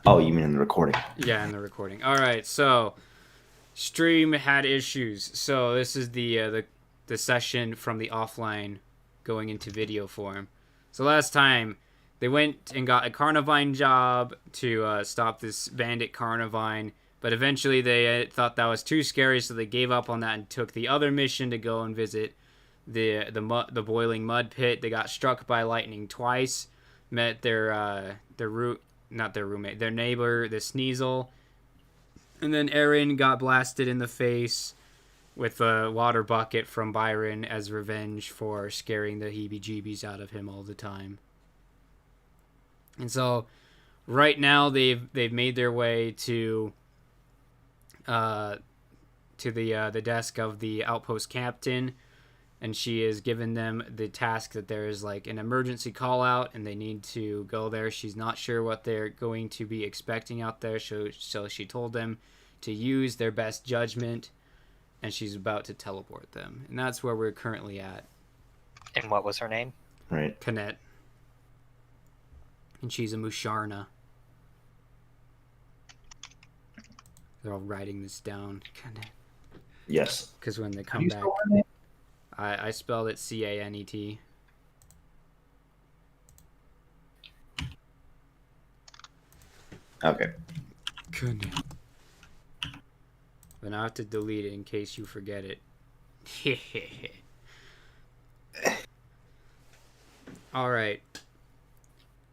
Oh, you mean in the recording? Yeah, in the recording. All right, so stream had issues. So this is the session from the offline going into video form. So last time they went and got a Carnivine job to stop this bandit Carnivine, but eventually they thought that was too scary, so they gave up on that and took the other mission to go and visit the boiling mud pit. They got struck by lightning twice, met their roommate, their neighbor, the Sneasel, and then Aaron got blasted in the face with a water bucket from Byron as revenge for scaring the heebie-jeebies out of him all the time. And so, right now they've made their way to the desk of the outpost captain, and she has given them the task that there is like an emergency call out and they need to go there. She's not sure what they're going to be expecting out there, so she told them to use their best judgment, and she's about to teleport them. And that's where we're currently at. And what was her name? Right. Canet. And she's a Musharna. They're all writing this down. Canet. Yes. Because when they come back... I spelled it Canet. Okay. Canet. But now I have to delete it in case you forget it. Alright.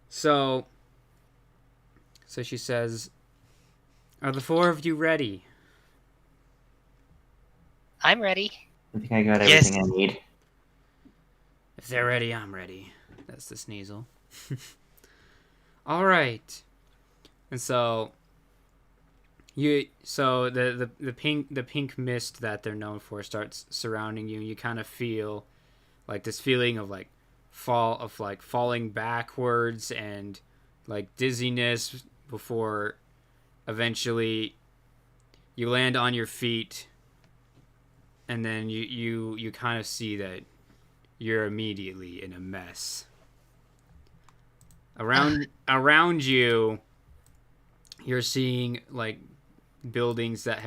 So she says, "Are the four of you ready?" I'm ready. I think I got everything I need. If they're ready, I'm ready. That's the Sneasel. Alright. And so the pink mist that they're known for starts surrounding you. You kind of feel like this feeling of like falling backwards and like dizziness before eventually you land on your feet, and then you kind of see that you're immediately in a mess. Around you, you're seeing like buildings that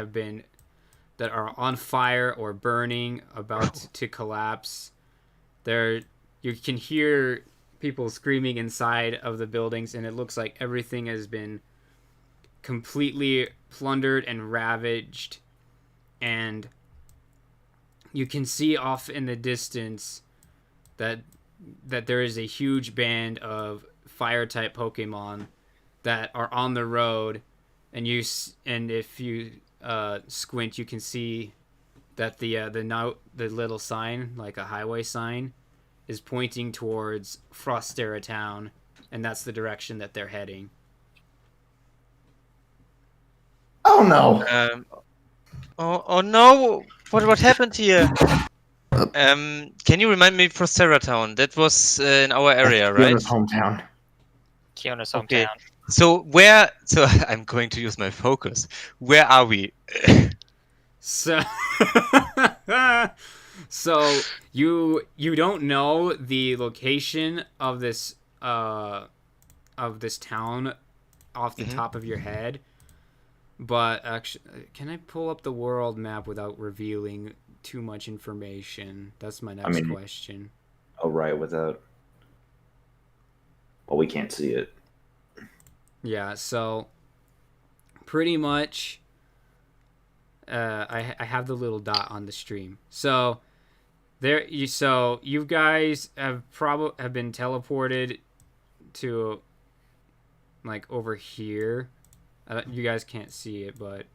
are on fire or burning, about to collapse. You can hear people screaming inside of the buildings, and it looks like everything has been completely plundered and ravaged. And you can see off in the distance that there is a huge band of fire-type Pokemon that are on the road, and if you squint, you can see that the little sign, like a highway sign, is pointing towards Frostera Town, and that's the direction that they're heading. Oh no! Oh no! What happened here? Can you remind me for Town? That was in our area, right? Kiona's hometown. Kiona's Okay. hometown. So I'm going to use my focus. Where are we? So you don't know the location of this town off the top of your head, but actually, can I pull up the world map without revealing too much information? That's my next question. Oh, right, without... Well, we can't see it. Yeah, so pretty much I have the little dot on the stream. So you guys have been teleported to like over here. You guys can't see it, but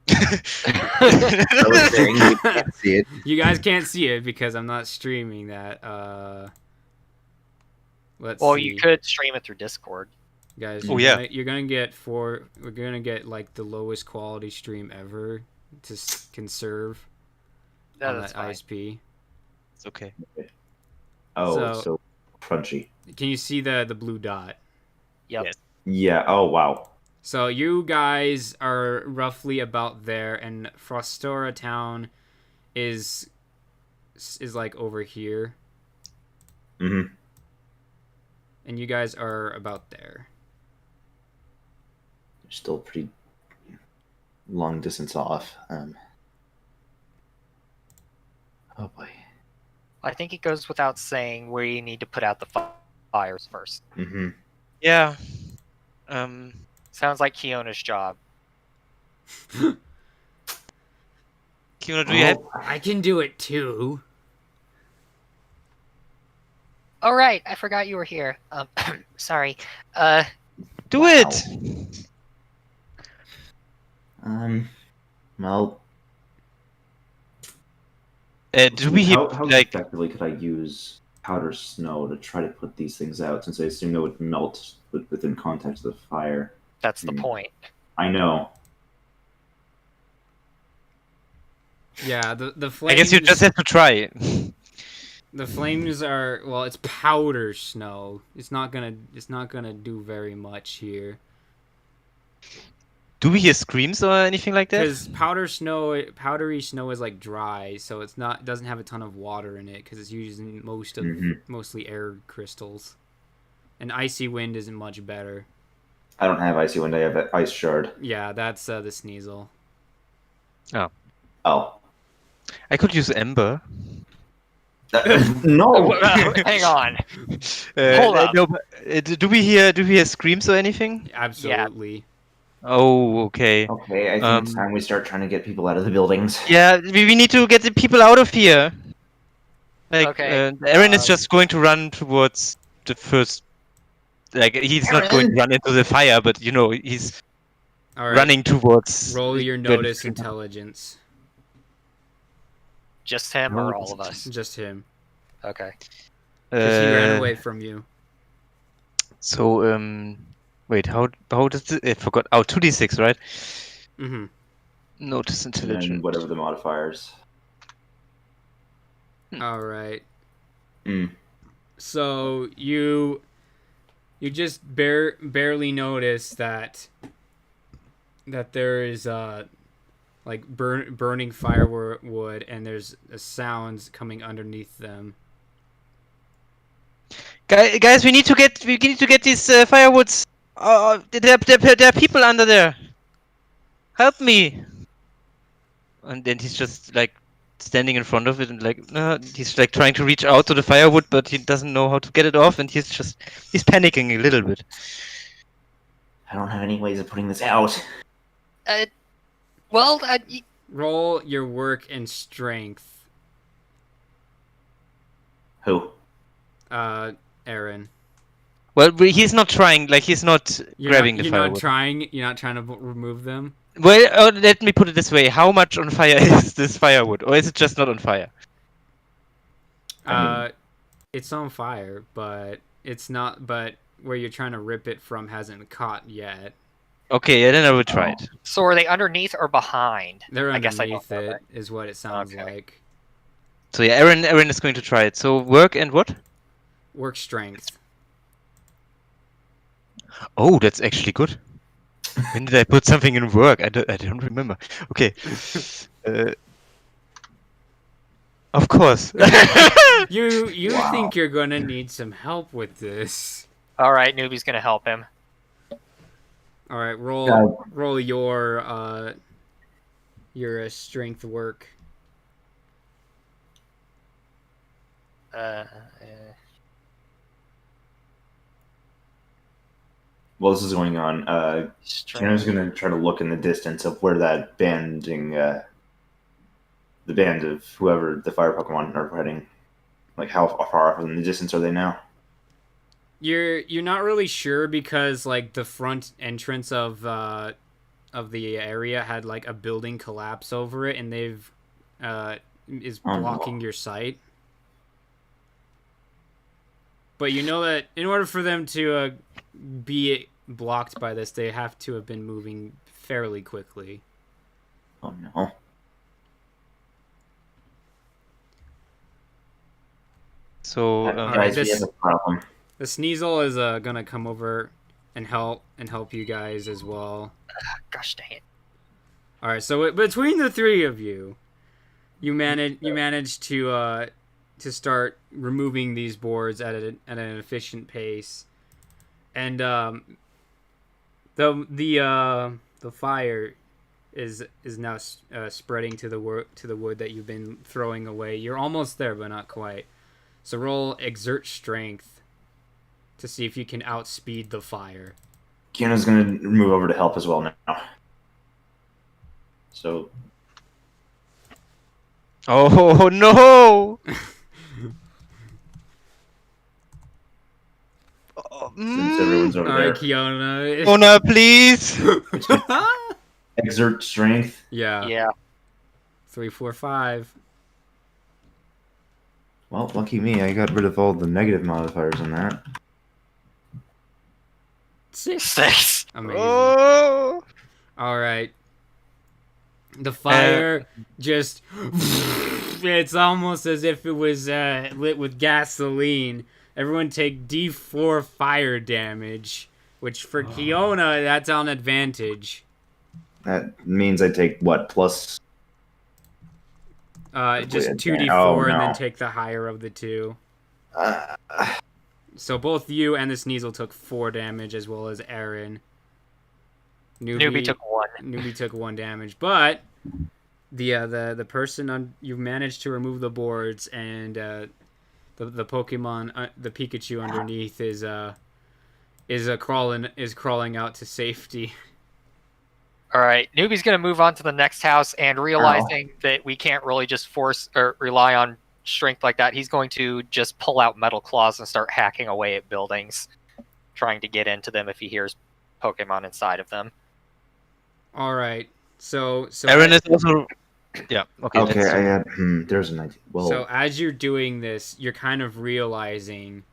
I was saying we can't see it. you guys can't see it because I'm not streaming that. Let's see. You could stream it through Discord. Guys, yeah. You're gonna get we're gonna get like the lowest quality stream ever to conserve on that fine. ISP. It's okay. Oh, it's so crunchy. Can you see the blue dot? Yep. Yes. Yeah, oh wow. So you guys are roughly about there, and Frostora Town is like over here. Mm-hmm. And you guys are about there. still pretty long distance off. Oh boy. I think it goes without saying we need to put out the fires first. Mm-hmm. Yeah. Sounds like Kiona's job. Kiona, do you have? I can do it too. Oh right, I forgot you were here. Sorry. Do it. Well, Do we how like? effectively could I use powder snow to try to put these things out? Since I assume it would melt within contact of the fire. That's the point. I know. Yeah, the flames. I guess you just have to try. The flames are it's powder snow. It's not gonna do very much here. Do we hear screams or anything like that? Because powdery snow is like dry, so it doesn't have a ton of water in it because it's using mostly air crystals. And icy wind isn't much better. I don't have icy wind. I have ice shard. Yeah, that's the Sneasel. Oh. I could use ember. No. Hang on. Hold up. No, do we hear screams or anything? Absolutely. Oh, okay. Okay, I think it's time we start trying to get people out of the buildings. Yeah, we need to get the people out of here. Like, Okay, Aaron is just going to run towards the first. Like, he's not going to run into the fire, but he's All right. running towards. Roll your notice intelligence. Just him or all of us? Just him. Okay. Because he ran away from you. So, wait, how does it? I forgot. Oh, 2d6, right? Mm-hmm. Notice And intelligence. then whatever the modifiers. All right. Mm. So you just barely notice that there is like burning firewood and there's sounds coming underneath them. Guys, we need to get these firewoods. There are people under there. Help me! And then he's just like standing in front of it and like he's like trying to reach out to the firewood, but he doesn't know how to get it off, and he's panicking a little bit. I don't have any ways of putting this out. Well, Roll your work and strength. Who? Aaron. Well, he's not trying. Like he's not grabbing the firewood. You're not trying to remove them. Well, let me put it this way: how much on fire is this firewood, or is it just not on fire? It's on fire, but it's not. But where you're trying to rip it from hasn't caught yet. Okay, yeah, then I will try it. So are they underneath or behind? They're I underneath guess I don't know it, is what it sounds Okay. like. So yeah, Aaron is going to try it. So work and what? Work strength. Oh, that's actually good. When did I put something in work? I don't remember. Okay. Of course. You Wow. think you're gonna need some help with this? All right, newbie's gonna help him. All right, roll your strength work. While this is going on, Tanner's going to try to look in the distance of where that the band of whoever the fire Pokemon are heading. Like, how far off in the distance are they now? You're not really sure because like the front entrance of the area had like a building collapse over it, and they've is blocking your sight. But you know that in order for them to be blocked by this, they have to have been moving fairly quickly. Oh no. So Guys, we have a problem. The Sneasel is gonna come over and help you guys as well. Gosh dang it! All right, so between the three of you, you manage to start removing these boards at an efficient pace, and The fire is now spreading to the wood that you've been throwing away. You're almost there, but not quite. So roll exert strength to see if you can outspeed the fire. Kiena's gonna move over to help as well now. So Oh no! since everyone's over All there, right, Kiona. Ona, please. exert strength. Yeah. Yeah. 3, 4, 5. Well, lucky me, I got rid of all the negative modifiers on that. 6. 6. Amazing. Oh. All right. The fire just. It's almost as if it was lit with gasoline. Everyone take D4 fire damage, which for Kiona, that's on advantage. That means I take what, plus? Just Wait, 2d4 oh, and then no. take the higher of the two. Uh, So both you and the Sneasel took 4 damage, as well as Aaron. Newbie took 1. Newbie took 1 damage, but the person you've managed to remove the boards, and the Pokemon, the Pikachu underneath is crawling out to safety. All right, Newbie's going to move on to the next house, and realizing that we can't really just force or rely on strength like that, he's going to just pull out metal claws and start hacking away at buildings, trying to get into them if he hears Pokemon inside of them. All right, so Aaron is also. Yeah. Okay. okay, let's- I had. There's an idea. Well, So as you're doing this, you're kind of realizing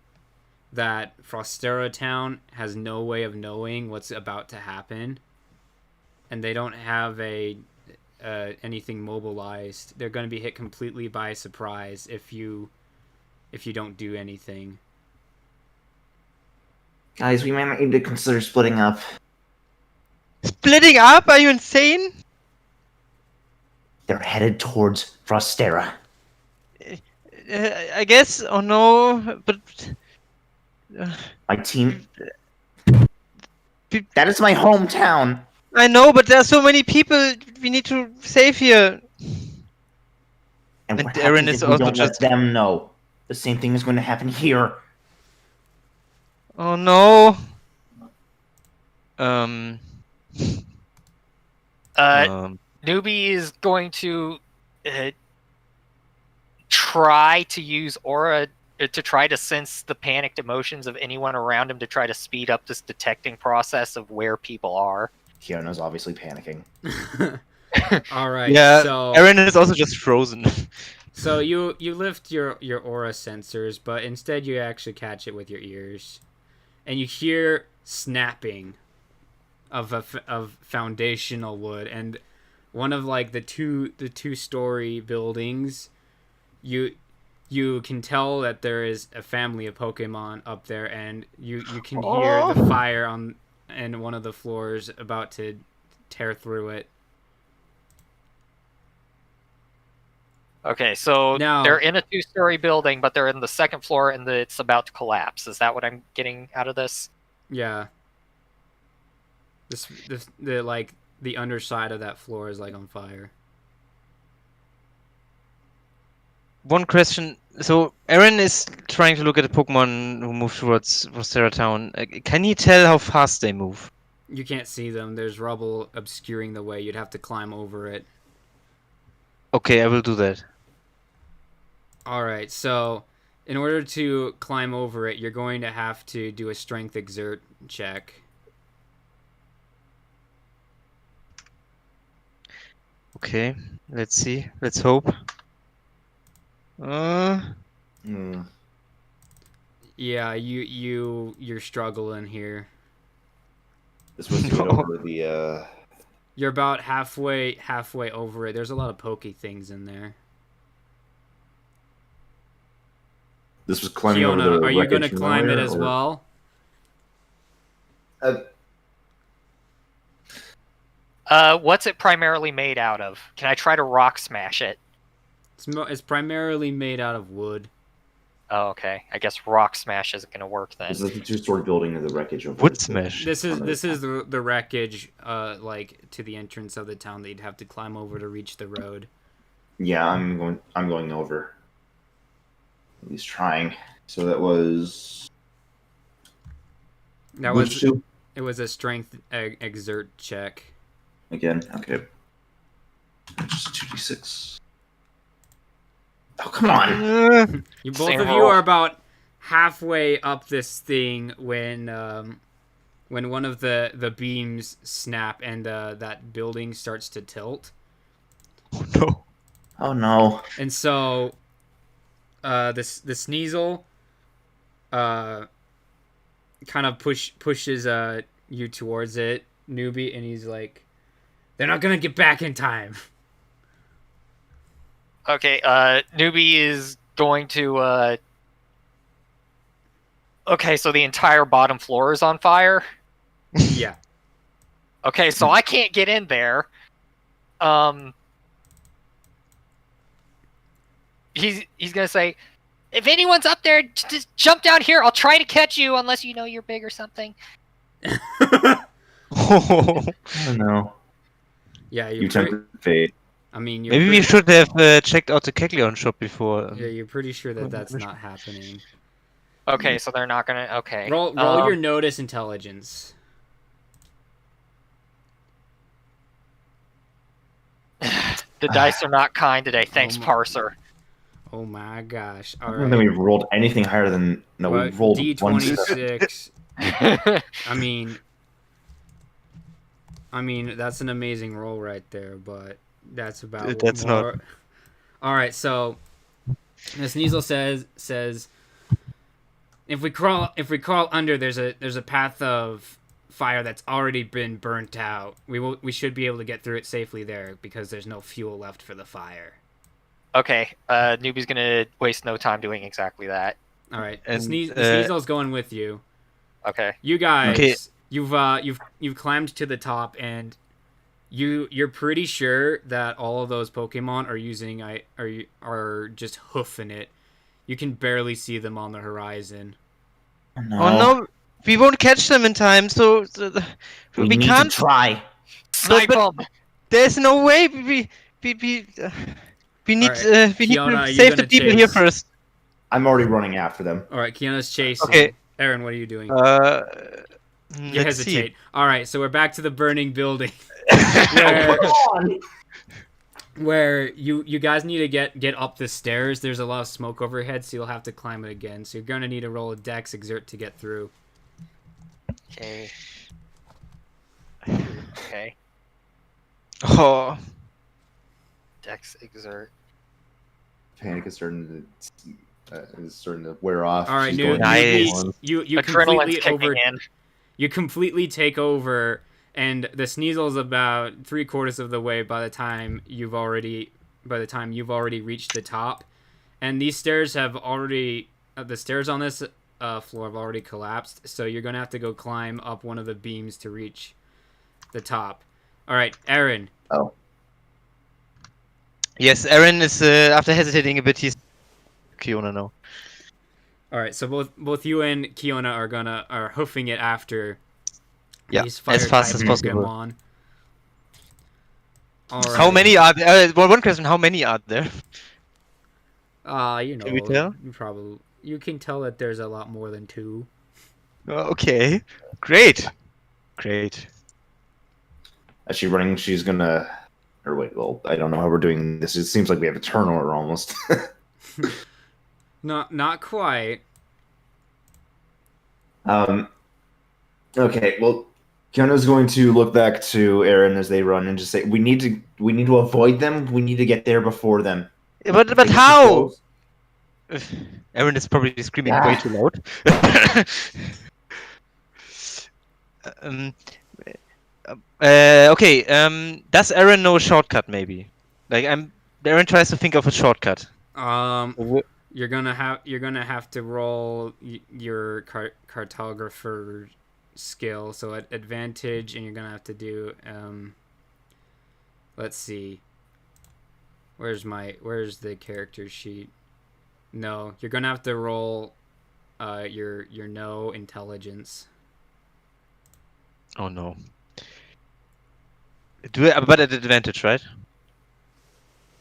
that Frostera Town has no way of knowing what's about to happen, and they don't have anything mobilized. They're going to be hit completely by surprise if you don't do anything. guys, we might need to consider splitting up. Splitting up? Are you insane? They're headed towards Frostera. I guess. Oh no, but. My team. That is my hometown. I know, but there are so many people we need to save here. And And what Aaron happens is if we also don't just- let them know? The same thing is going to happen here. Oh no. Um. Newbie is going to try to use Aura to try to sense the panicked emotions of anyone around him to try to speed up this detecting process of where people are. Kiona's obviously panicking. All right. Yeah. So Aaron is also just frozen. So you lift your aura sensors, but instead you actually catch it with your ears, and you hear snapping of foundational wood, and one of like the two-story buildings. You can tell that there is a family of Pokemon up there, and you can hear the fire on one of the floors about to tear through it. Okay, so Now- they're in a 2-story building, but they're in the second floor, and it's about to collapse. Is that what I'm getting out of this? Yeah. The underside of that floor is like on fire. One question. So Aaron is trying to look at the Pokemon who move towards Rostera Town. Can he tell how fast they move? You can't see them. There's rubble obscuring the way. You'd have to climb over it. Okay, I will do that. All right. So, in order to climb over it, you're going to have to do a strength exert check. Okay, let's see. Let's hope. Yeah, you're struggling here. This was to get over the. You're about halfway over it. There's a lot of pokey things in there. This was climbing over Kiona, the. are you going to wreckage from climb it earlier, as or- well? What's it primarily made out of? Can I try to rock smash it? It's primarily made out of wood. Oh, okay. I guess rock smash isn't going to work then. This is the two-story building of the wreckage of Wood smash. This is the wreckage, like to the entrance of the town that you'd have to climb over to reach the road. Yeah, I'm going over. At least trying. So that was. That Which was two? it was a strength exert check. Again, okay. Just 2d6. Oh, come on! You both Same of you roll. are about halfway up this thing when one of the beams snap and that building starts to tilt. Oh no. Oh no. And so the Sneasel kind of pushes you towards it, newbie, and he's like, they're not gonna get back in time. Okay, newbie is going to. Okay, so the entire bottom floor is on fire. Yeah. Okay, so I can't get in there. He's gonna say, if anyone's up there, just jump down here. I'll try to catch you, unless you know you're big or something. Oh. I don't know. Yeah, You tempted fate. I mean, you're Maybe we should have checked out the Kekleon shop before. Yeah, you're pretty sure that that's not happening. Okay, so they're not gonna. Okay, Roll your notice intelligence. The dice are not kind today. Thanks, my- Parser. Oh my gosh! I All don't think right. we've rolled anything higher than. No, Well, we've rolled one. D26. I mean, that's an amazing roll right there, but that's about. That's more... not. All right, so as Sneasel says, if we crawl under, there's a path of fire that's already been burnt out. We should be able to get through it safely there because there's no fuel left for the fire. Okay, newbie's gonna waste no time doing exactly that. All right, And, Sneasel's going with you. Okay. You guys, Okay. you've climbed to the top, and you're pretty sure that all of those Pokemon are just hoofing it. You can barely see them on the horizon. Oh no, we won't catch them in time, so we need can't. to try. Snipe but- 'em! There's no way. We need Alright, we need Kiana, to you're save the gonna people here chase. first. I'm already running after them. All right, Kiana's chasing. Okay. Aaron, what are you doing? You You hesitate. All right, so we're back to the burning building, where you guys need to get up the stairs. There's a lot of smoke overhead, so you'll have to climb it again. So you're gonna need to roll a Dex exert to get through. Okay. Okay. Oh, Dex exert. Panic is starting to wear off. All right, She's new, going Nice. on. you Adrenaline's completely kicking in. You completely take over, and the Sneasel's about 3/4 of the way by the time you've already reached the top, and these stairs have already the stairs on this floor have already collapsed. So you're gonna have to go climb up one of the beams to reach the top. All right, Aaron. Oh. yes. Aaron is after hesitating a bit. He's Kiona now. All right, so both you and Kiona are hoofing it after. Yeah, these as fast as fire-type possible. Pokemon. All How right. many are there? Well, one question: how many are there? You know, Can we tell? You can tell that there's a lot more than 2. Okay, great. As she's running, she's gonna. Or wait, well, I don't know how we're doing this. It seems like we have a turnover almost. Not quite. Okay, well, Kiona's going to look back to Aaron as they run and just say, "We need to avoid them. We need to get there before them." But how? Aaron is probably screaming way Ah. too loud. um, okay. Does Aaron know a shortcut? Maybe. Aaron tries to think of a shortcut. You're gonna have to roll your cartographer skill. So at advantage, and you're gonna have to do. Let's see. Where's the character sheet? No, you're gonna have to roll your no intelligence. Oh no. But at advantage, right?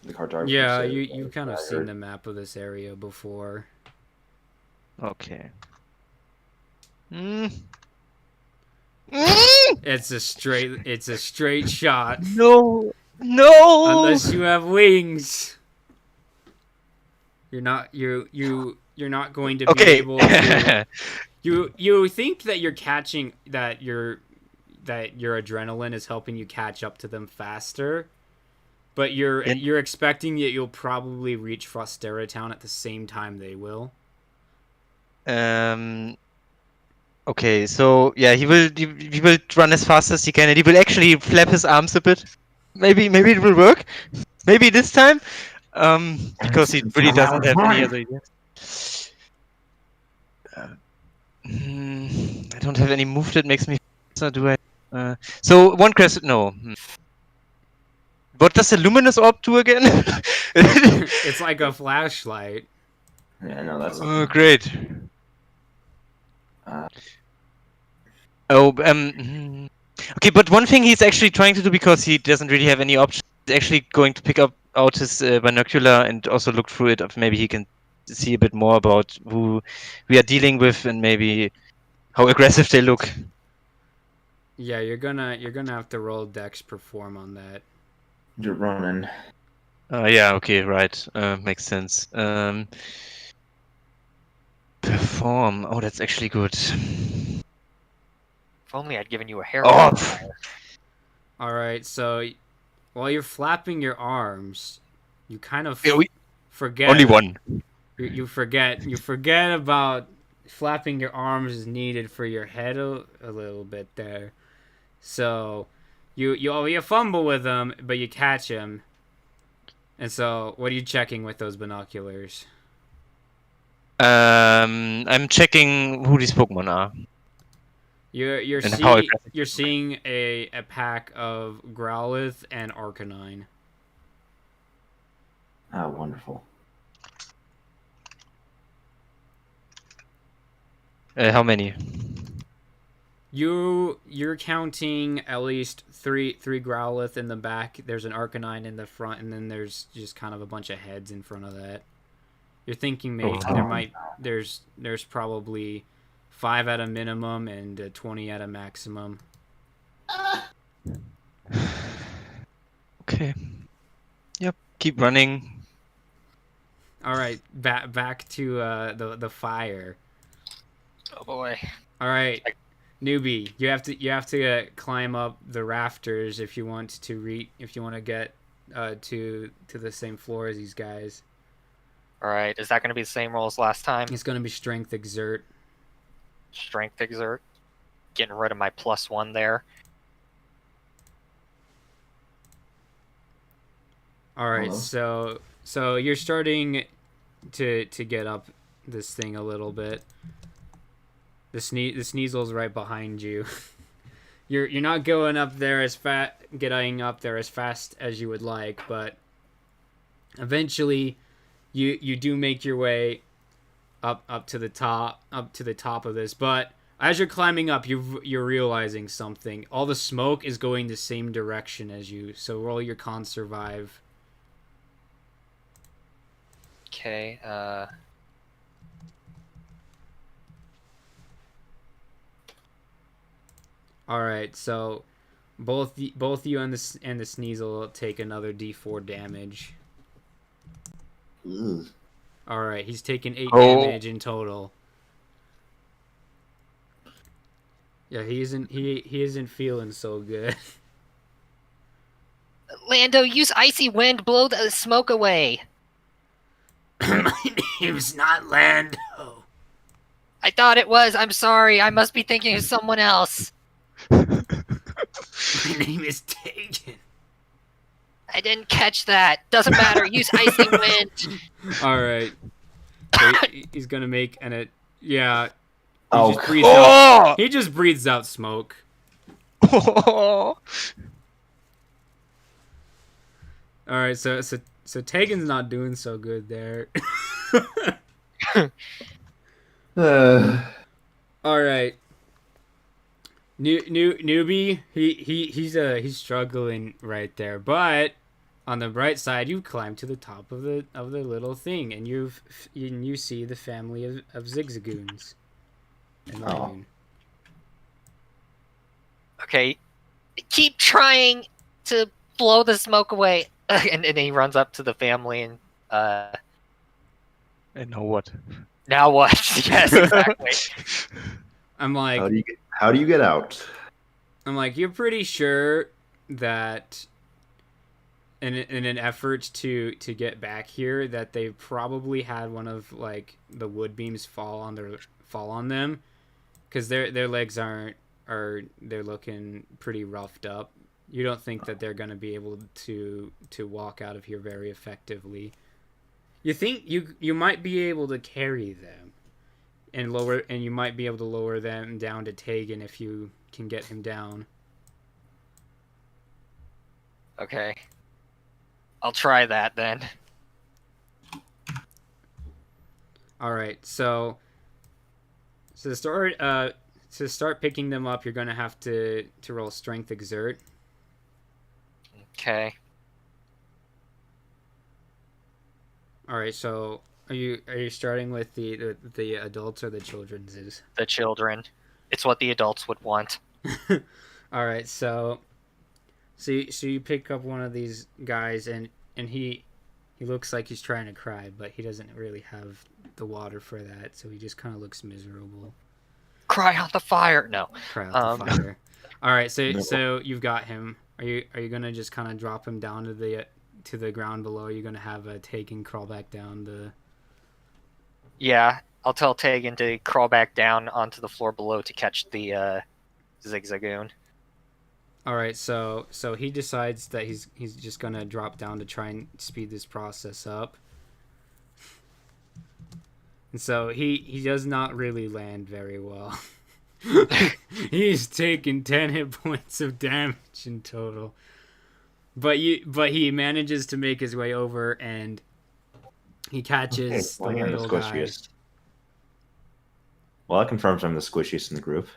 The cartographer Yeah, said, you've kind of I seen heard. the map of this area before. Okay. It's a straight shot. No. No. Unless you have wings. You're not not going to be Okay. able to you think that you're catching that your adrenaline is helping you catch up to them faster, but you're expecting that you'll probably reach Frostera Town at the same time they will. Okay, so yeah, he will run as fast as he can, and he will actually flap his arms a bit. Maybe it will work. Maybe this time, because he really doesn't have any other ideas. I don't have any move that makes me. So do I? So one question. No. What does the luminous orb do again? It's like a flashlight. Yeah, no, that's. Oh, great. Uh, Okay, but one thing he's actually trying to do, because he doesn't really have any options, he's actually going to pick out his binocular and also look through it. If maybe he can see a bit more about who we are dealing with and maybe how aggressive they look. Yeah, you're gonna have to roll Dex perform on that. You're running. Yeah, okay, right. Makes sense. Perform. Oh, that's actually good. If only I'd given you a hair. Oh. All right, so while you're flapping your arms, you kind of forget. Only one. You forget about flapping your arms is needed for your head a little bit there. So you fumble with them, but you catch him. And so, what are you checking with those binoculars? I'm checking who these Pokemon are. You're seeing a pack of Growlithe and Arcanine. Oh, wonderful. How many? You're counting at least three Growlithe in the back. There's an Arcanine in the front, and then there's just kind of a bunch of heads in front of that. You're thinking maybe there's probably 5 at a minimum and 20 at a maximum. Okay. Yep. Keep running. All right, back to the fire. Oh boy. All right, newbie, you have to climb up the rafters if you want to get to the same floor as these guys. All right. Is that going to be the same roll as last time? It's going to be strength exert. Strength exert. Getting rid of my +1 there. All right, so you're starting to get up this thing a little bit. The Sneasel's right behind you. You're not getting up there as fast as you would like, but eventually you do make your way up to the top of this. But as you're climbing up, you're realizing something. All the smoke is going the same direction as you. So roll your con survive. Okay. All right, so both you and the Sneasel take another D4 damage. Ugh. All right, he's taken 8 damage in total. Yeah, he isn't feeling so good. Lando, use Icy Wind, blow the smoke away. My name's not Lando. I thought it was. I'm sorry. I must be thinking of someone else. My name is Tegan. I didn't catch that. Doesn't matter. Use Icy Wind. All right. So he's gonna make yeah. He just breathes out smoke. Oh. All right, so Tegan's not doing so good there. All right. Newbie, he's struggling right there, but on the bright side, you climb to the top of the little thing, and you see the family of zigzagoons. And Oh. Okay, keep trying to blow the smoke away. And he runs up to the family and And now what? now what? Yes, exactly. I'm like, How do you get out? I'm like, you're pretty sure that in an effort to get back here, that they probably had one of like the wood beams fall on them, because their legs are they're looking pretty roughed up. You don't think that they're gonna be able to walk out of here very effectively. You think you might be able to carry them and you might be able to lower them down to Tegan if you can get him down. Okay. I'll try that then. All right, so to start picking them up, you're gonna have to roll strength exert. Okay. All right, so are you starting with the adults or the children's? The children. It's what the adults would want. All right, so you pick up one of these guys, and he looks like he's trying to cry, but he doesn't really have the water for that, so he just kind of looks miserable. Cry out the fire. No. Cry out the fire. All right, so you've got him. Are you gonna just kind of drop him down to the ground below? You're gonna have a Tegan crawl back down the. Yeah, I'll tell Tegan to crawl back down onto the floor below to catch the zigzagoon. All right, so he decides that he's just gonna drop down to try and speed this process up, and so he does not really land very well. He's taken 10 hit points of damage in total, but he manages to make his way over, and he catches the little guy. Well, that confirms I'm the squishiest in the group.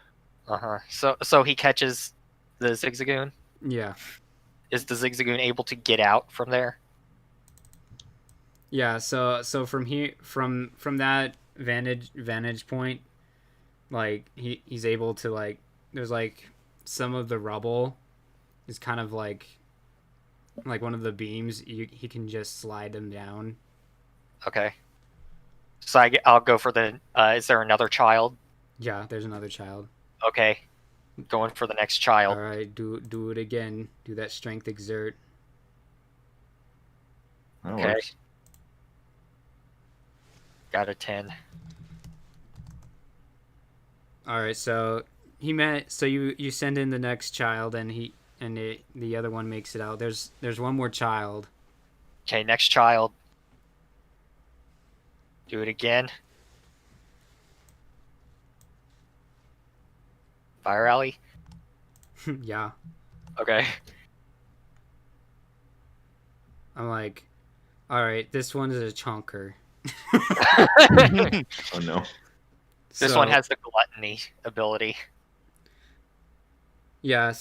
So he catches the zigzagoon. Yeah. Is the zigzagoon able to get out from there? Yeah. So from here, from that vantage point, like he's able to, like, there's like some of the rubble is kind of like one of the beams. He can just slide them down. Okay. So I'll go for the. Is there another child? Yeah, there's another child. Okay. Going for the next child. All right, do it again. Do that strength exert. Okay. Works. Got a 10. All right, so you send in the next child, and the other one makes it out. There's one more child. Okay, next child. Do it again. Fire alley? Yeah. Okay. I'm like, all right, this one is a chonker. Oh no. This one has the gluttony ability. Yeah,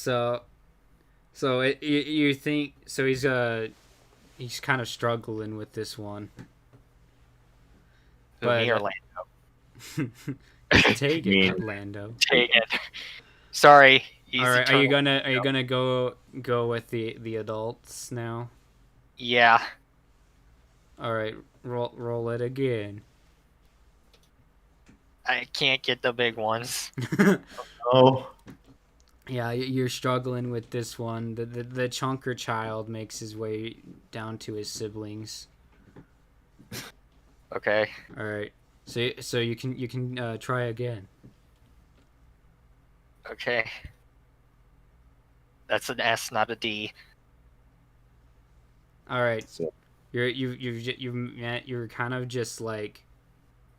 you think so? He's kind of struggling with this one. Me or Lando? Take it, Lando. Take it. Sorry. All right, are you gonna go with the adults now? Yeah. All right, roll it again. I can't get the big ones. Oh. Yeah, you're struggling with this one. The chunker child makes his way down to his siblings. Okay. All right. So you can try again. Okay. That's an S, not a D. All right. You're kind of just like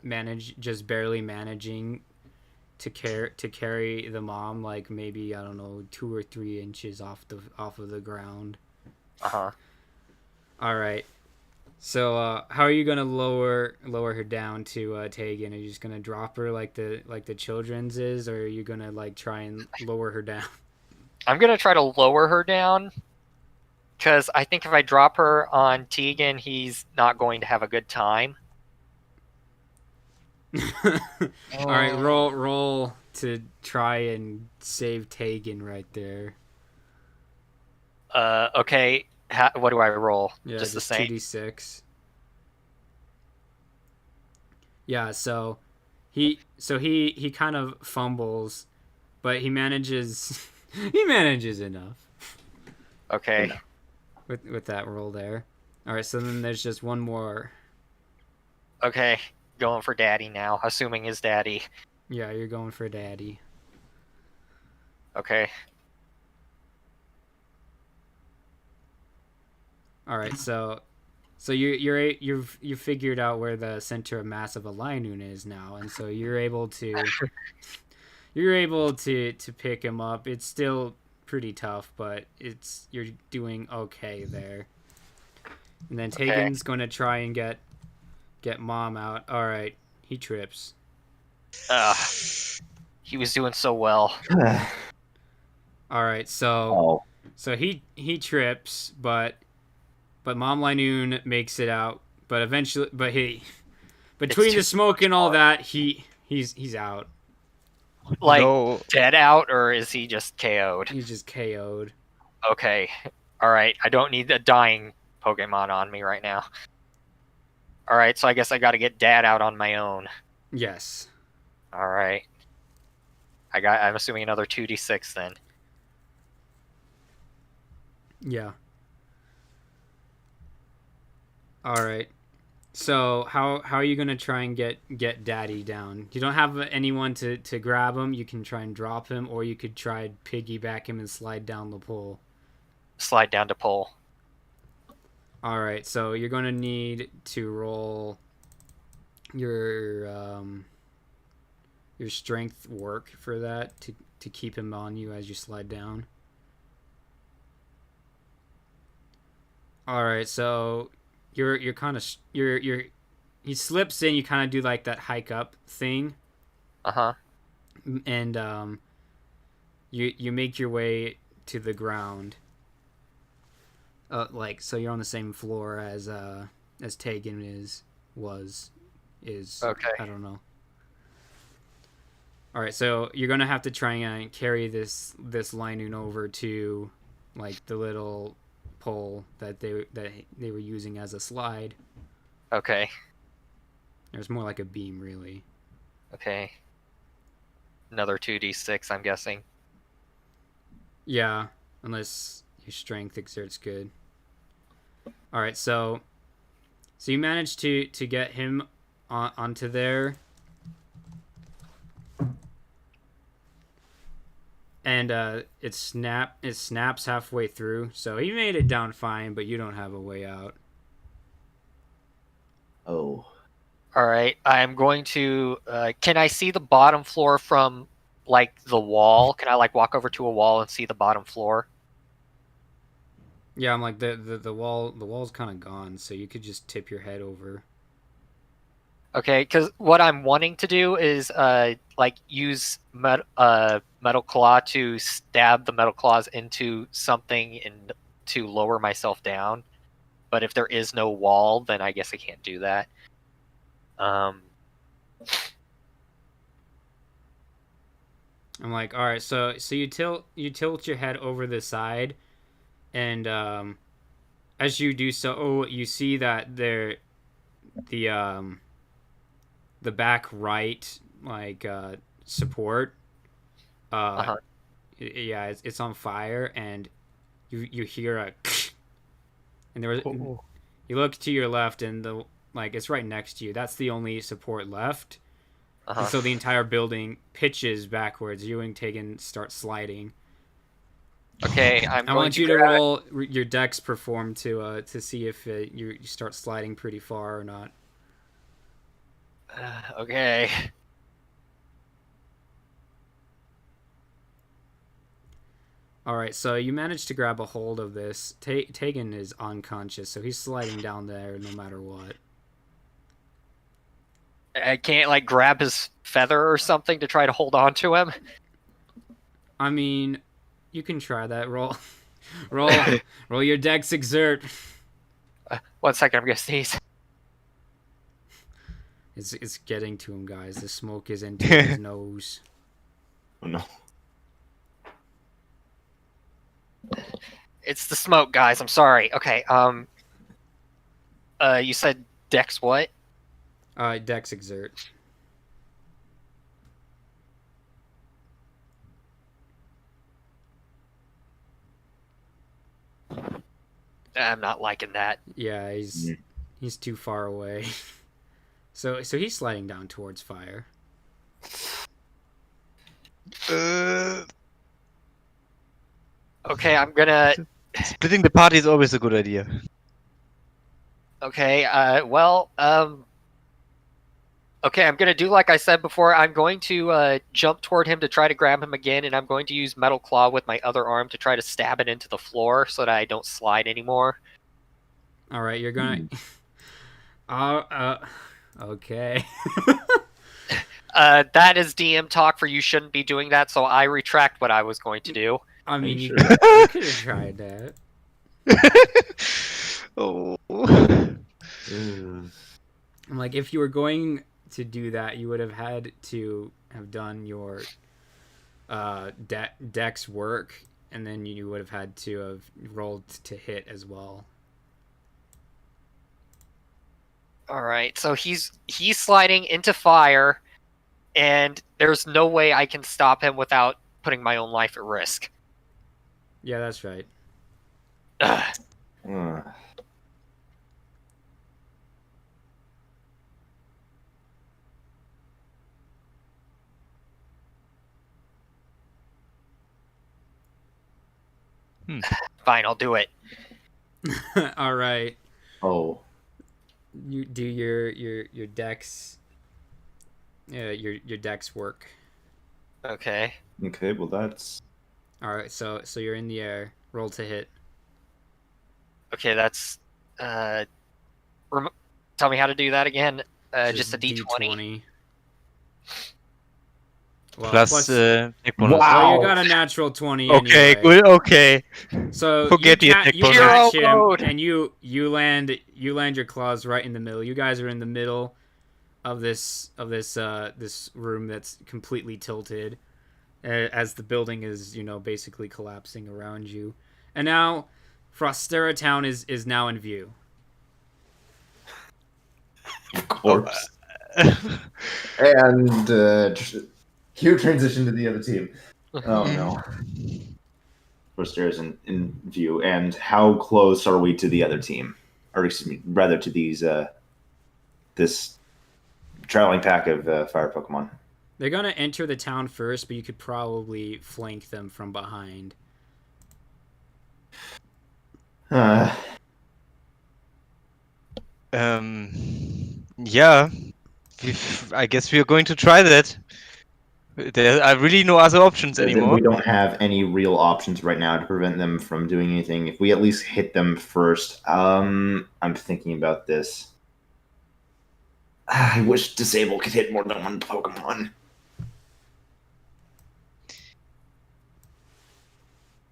barely managing to carry the mom, like maybe, I don't know, 2 or 3 inches off of the ground. Uh-huh. All right. So how are you gonna lower her down to Tegan? Are you just gonna drop her like the children's is, or are you gonna like try and lower her down? I'm gonna try to lower her down, because I think if I drop her on Tegan, he's not going to have a good time. All right, roll to try and save Tegan right there. Okay. What do I roll? Yeah, Just the just same. 2d6. Yeah, so he kind of fumbles, but he manages he manages enough Okay. with that roll there. All right, so then there's just one more. Okay. Going for daddy now, assuming his daddy. Yeah, you're going for daddy. Okay. All right, so you've figured out where the center of mass of a Linoon is now, and so you're able to pick him up. It's still pretty tough, but you're doing okay there. And then Tegan's going to try and get Mom out. All right, he trips. He was doing so well. All right, so he trips, but Mom Linoon makes it out. But eventually, between the smoke and all that, he's out. Like No. dead out, or is he just KO'd? He's just KO'd. Okay. Alright, I don't need a dying Pokemon on me right now. Alright, so I guess I gotta get Dad out on my own. Yes. Alright. I'm assuming another 2d6 then. Yeah. All right. So how are you gonna try and get Daddy down? You don't have anyone to grab him. You can try and drop him, or you could try and piggyback him and slide down the pole. Slide down to pole. All right. So you're gonna need to roll your strength work for that to keep him on you as you slide down. All right. So you're kind of he slips in. You kind of do like that hike up thing. And you make your way to the ground. So you're on the same floor as Tegan was. Okay. I don't know. All right, so you're gonna have to try and carry this Linoon over to like the little pole that they were using as a slide. Okay. It's more like a beam, really. Okay. Another 2d6, I'm guessing. Yeah, unless your strength exerts good. All right, so you managed to get him onto there, and it snaps halfway through. So he made it down fine, but you don't have a way out. Oh. Alright, I'm going to... can I see the bottom floor from, like, the wall? Can I, like, walk over to a wall and see the bottom floor? Yeah, I'm like, the wall's kind of gone, so you could just tip your head over. Okay, because what I'm wanting to do is, like, use Metal Claw to stab the Metal Claws into something and to lower myself down. But if there is no wall, then I guess I can't do that. I'm like, all right, so you tilt your head over the side, and as you do so, you see that the back right support, yeah, it's on fire, and you hear a, and there was you look to your left, and it's right next to you. That's the only support left. And so the entire building pitches backwards. You and Tegan start sliding. Okay, I want you to roll your dex perform to see if you start sliding pretty far or not. Okay. All right, so you managed to grab a hold of this. Tegan is unconscious, so he's sliding down there no matter what. I can't like grab his feather or something to try to hold on to him. I mean, you can try that. Roll, roll your dex exert. 1 second, I'm gonna sneeze. It's getting to him, guys. The smoke is into his nose. Oh no. It's the smoke, guys. I'm sorry. Okay. You said Dex what? Dex exert. I'm not liking that. Yeah, he's too far away. So he's sliding down towards fire. Okay, I'm gonna. Splitting the party is always a good idea. Okay. Okay, I'm gonna do like I said before. I'm going to jump toward him to try to grab him again, and I'm going to use Metal Claw with my other arm to try to stab it into the floor so that I don't slide anymore. All right, you're gonna. Okay. That is DM talk for you shouldn't be doing that, so I retract what I was going to do. I mean, you you sure? could have tried that. Oh. I'm like, if you were going to do that, you would have had to have done your dex work, and then you would have had to have rolled to hit as well. All right, so he's sliding into fire, and there's no way I can stop him without putting my own life at risk. Yeah, that's right. Ugh. Fine, I'll do it. All right. Oh. You do your dex. Yeah, your dex work. Okay. Okay, well that's... All right, so you're in the air. Roll to hit. Okay, that's tell me how to do that again. Just a D20. Well, Plus, tech bonus. well, you got a natural 20 Okay, anyway. good. Okay. So Forget you, the attack you bonus. catch Hero him, mode. and you land your claws right in the middle. You guys are in the middle of this room that's completely tilted, as the building is basically collapsing around you, and now Frostera Town is now in view. Of course. And cue transition to the other team. Oh no. Frostera is in view, and how close are we to the other team? Or excuse me, rather to these this traveling pack of fire Pokemon. They're gonna enter the town first, but you could probably flank them from behind. Yeah. I guess we are going to try that. There are really no other options anymore. We don't have any real options right now to prevent them from doing anything. If we at least hit them first, I'm thinking about this. I wish Disable could hit more than one Pokemon.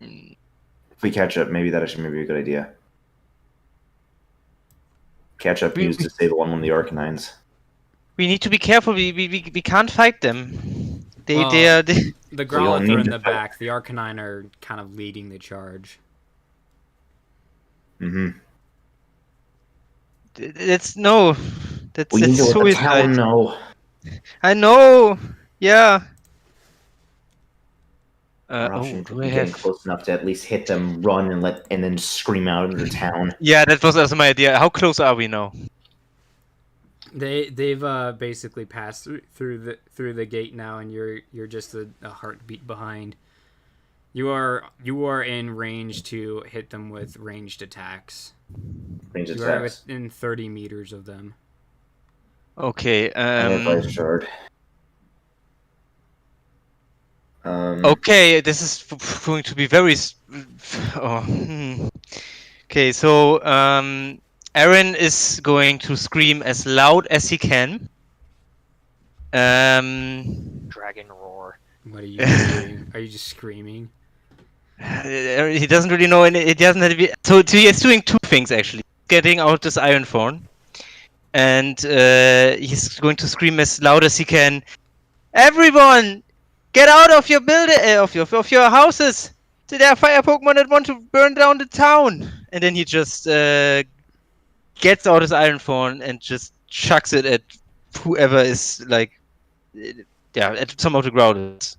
If we catch up, maybe that actually may be a good idea. Catch up, use Disable on one of the Arcanines. We need to be careful. We can't fight them. The Growlithe need are in to the fight. back. The Arcanine are kind of leading the charge. Mm-hmm. That's no. That's We need to let the suicide. town know. I know. Yeah. Our option could do be I getting have? close enough to at least hit them, run, and then scream out into the town. Yeah, that was also my idea. How close are we now? They've basically passed through the gate now, and you're just a heartbeat behind. You are in range to hit them with ranged attacks. Range You are attacks. within 30 meters of them. Okay. And if I shard. Okay, this is going to be very. Okay, so Aaron is going to scream as loud as he can. Dragon roar. What are you doing? Are you just screaming? He doesn't really know, and it doesn't have to be. So he's doing two things actually. Getting out this iron thorn, and he's going to scream as loud as he can. Everyone, get out of your building, of your houses! There are fire Pokemon that want to burn down the town. And then he just gets out his iron thorn and just chucks it at whoever is like, at some of the grounders.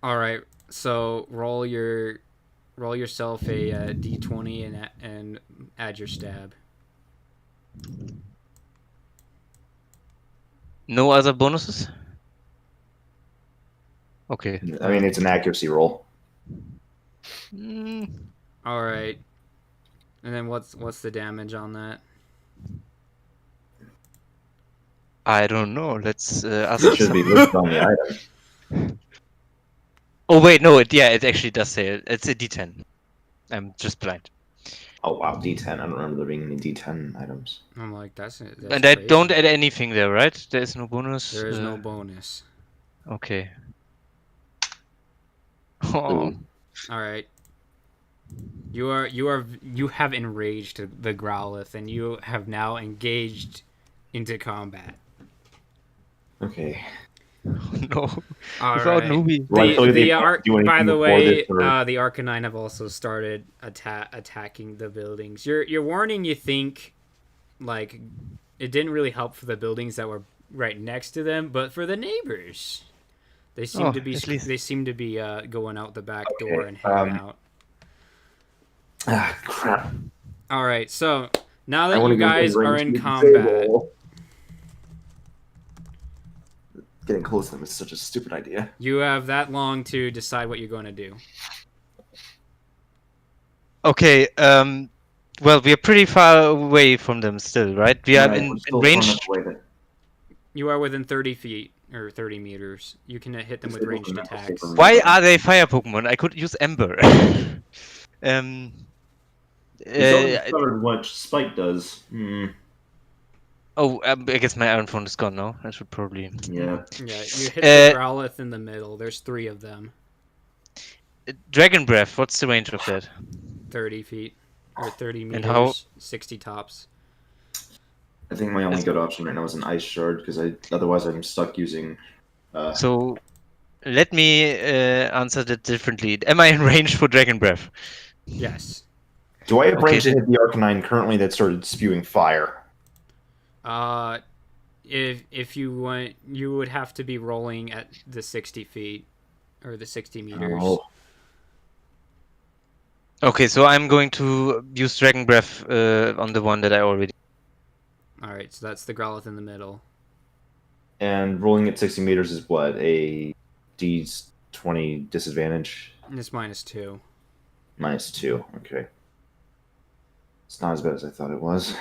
All right. So roll yourself a d20 and add your stab. No other bonuses? Okay. I mean, it's an accuracy roll. All right. And then what's the damage on that? I don't know. Let's ask. It should be listed on the item. Oh wait, no. It actually does say it. It's a D10. I'm just blind. Oh wow, D10. I don't remember there being any D10 items. I'm like, that's And I don't add anything there, right? There is no bonus. There is no bonus. Okay. Oh. Ooh. All right. You have enraged the Growlithe, and you have now engaged into combat. Okay. No. All Without right. Newbie. By the way, the Arcanine have also started attacking the buildings. You're warning. You think, like, it didn't really help for the buildings that were right next to them, but for the neighbors, they seem to be going out the back door and heading out. Ah, crap. All right, so now that you guys are in combat, getting close to them is such a stupid idea. you have that long to decide what you're going to do. Okay. Well, we are pretty far away from them still, right? We are in range. You are within 30 feet or 30 meters. You can hit them with ranged attacks. Why are they fire Pokemon? I could use Ember. Covered what Spike does. Oh, I guess my Iron Phone is gone now. I should probably. Yeah. Yeah, you hit the Growlithe in the middle. There's 3 of them. Dragon Breath. What's the range of that? 30 feet or 30 meters. And how? 60 tops. I think my only good option right now is an Ice Shard because otherwise I'm stuck using. So, let me answer that differently. Am I in range for Dragon Breath? Yes. Do I have range to hit the Arcanine currently that started spewing fire? If you want, you would have to be rolling at the 60 feet or the 60 meters. Oh. Okay, so I'm going to use Dragon Breath on the one that I already. All right, so that's the Growlithe in the middle. And rolling at 60 meters is what? A D20 disadvantage? It's -2. -2, okay. It's not as bad as I thought it was.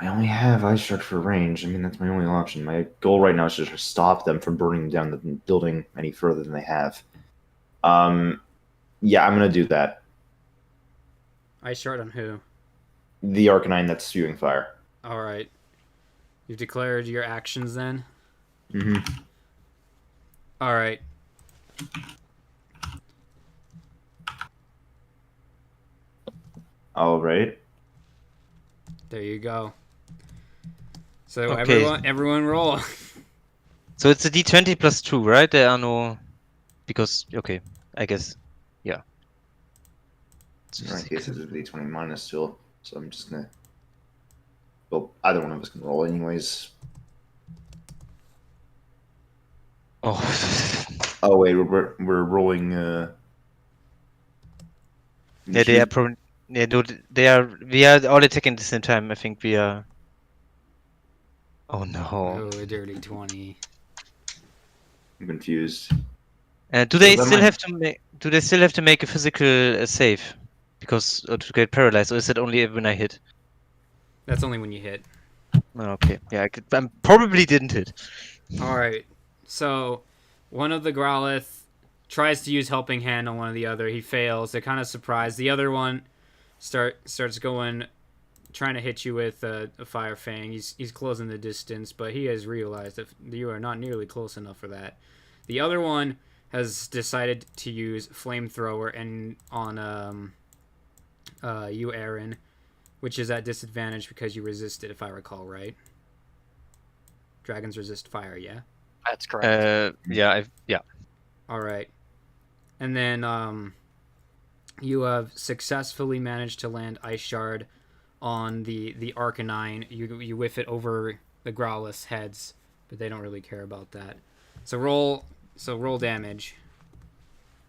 I only have Ice Shard for range. I mean, that's my only option. My goal right now is to just stop them from burning down the building any further than they have. Yeah, I'm going to do that. Ice Shard on who? The Arcanine that's spewing fire. All right. You've declared your actions then? Mm-hmm. All right. All right. There you go. So Okay. everyone roll. So it's a D20 plus 2, right? There are no. Because, okay, I guess. Yeah. In that case, it's a D20 -2. So I'm just going to. Well, either one of us can roll, anyways. Oh. Oh, wait, we're rolling. Yeah, they are probably. Yeah, no, they are. We are all attacking at the same time. I think we are. Oh no. Oh, a dirty 20. I'm confused. Do they that still might- have to make? Do they still have to make a physical save, because to get paralyzed, or is it only when I hit? That's only when you hit. Okay. Yeah, I probably didn't hit. All right. So, one of the Growlith tries to use Helping Hand on one of the other. He fails. They're kind of surprised. The other one starts going, trying to hit you with a Fire Fang. He's closing the distance, but he has realized that you are not nearly close enough for that. The other one has decided to use Flamethrower and on you, Aaron, which is at disadvantage because you resisted, if I recall right. Dragons resist fire, yeah? That's correct. Yeah. All right. And then you have successfully managed to land Ice Shard on the Arcanine. You whiff it over the Growlith's heads, but they don't really care about that. So roll damage.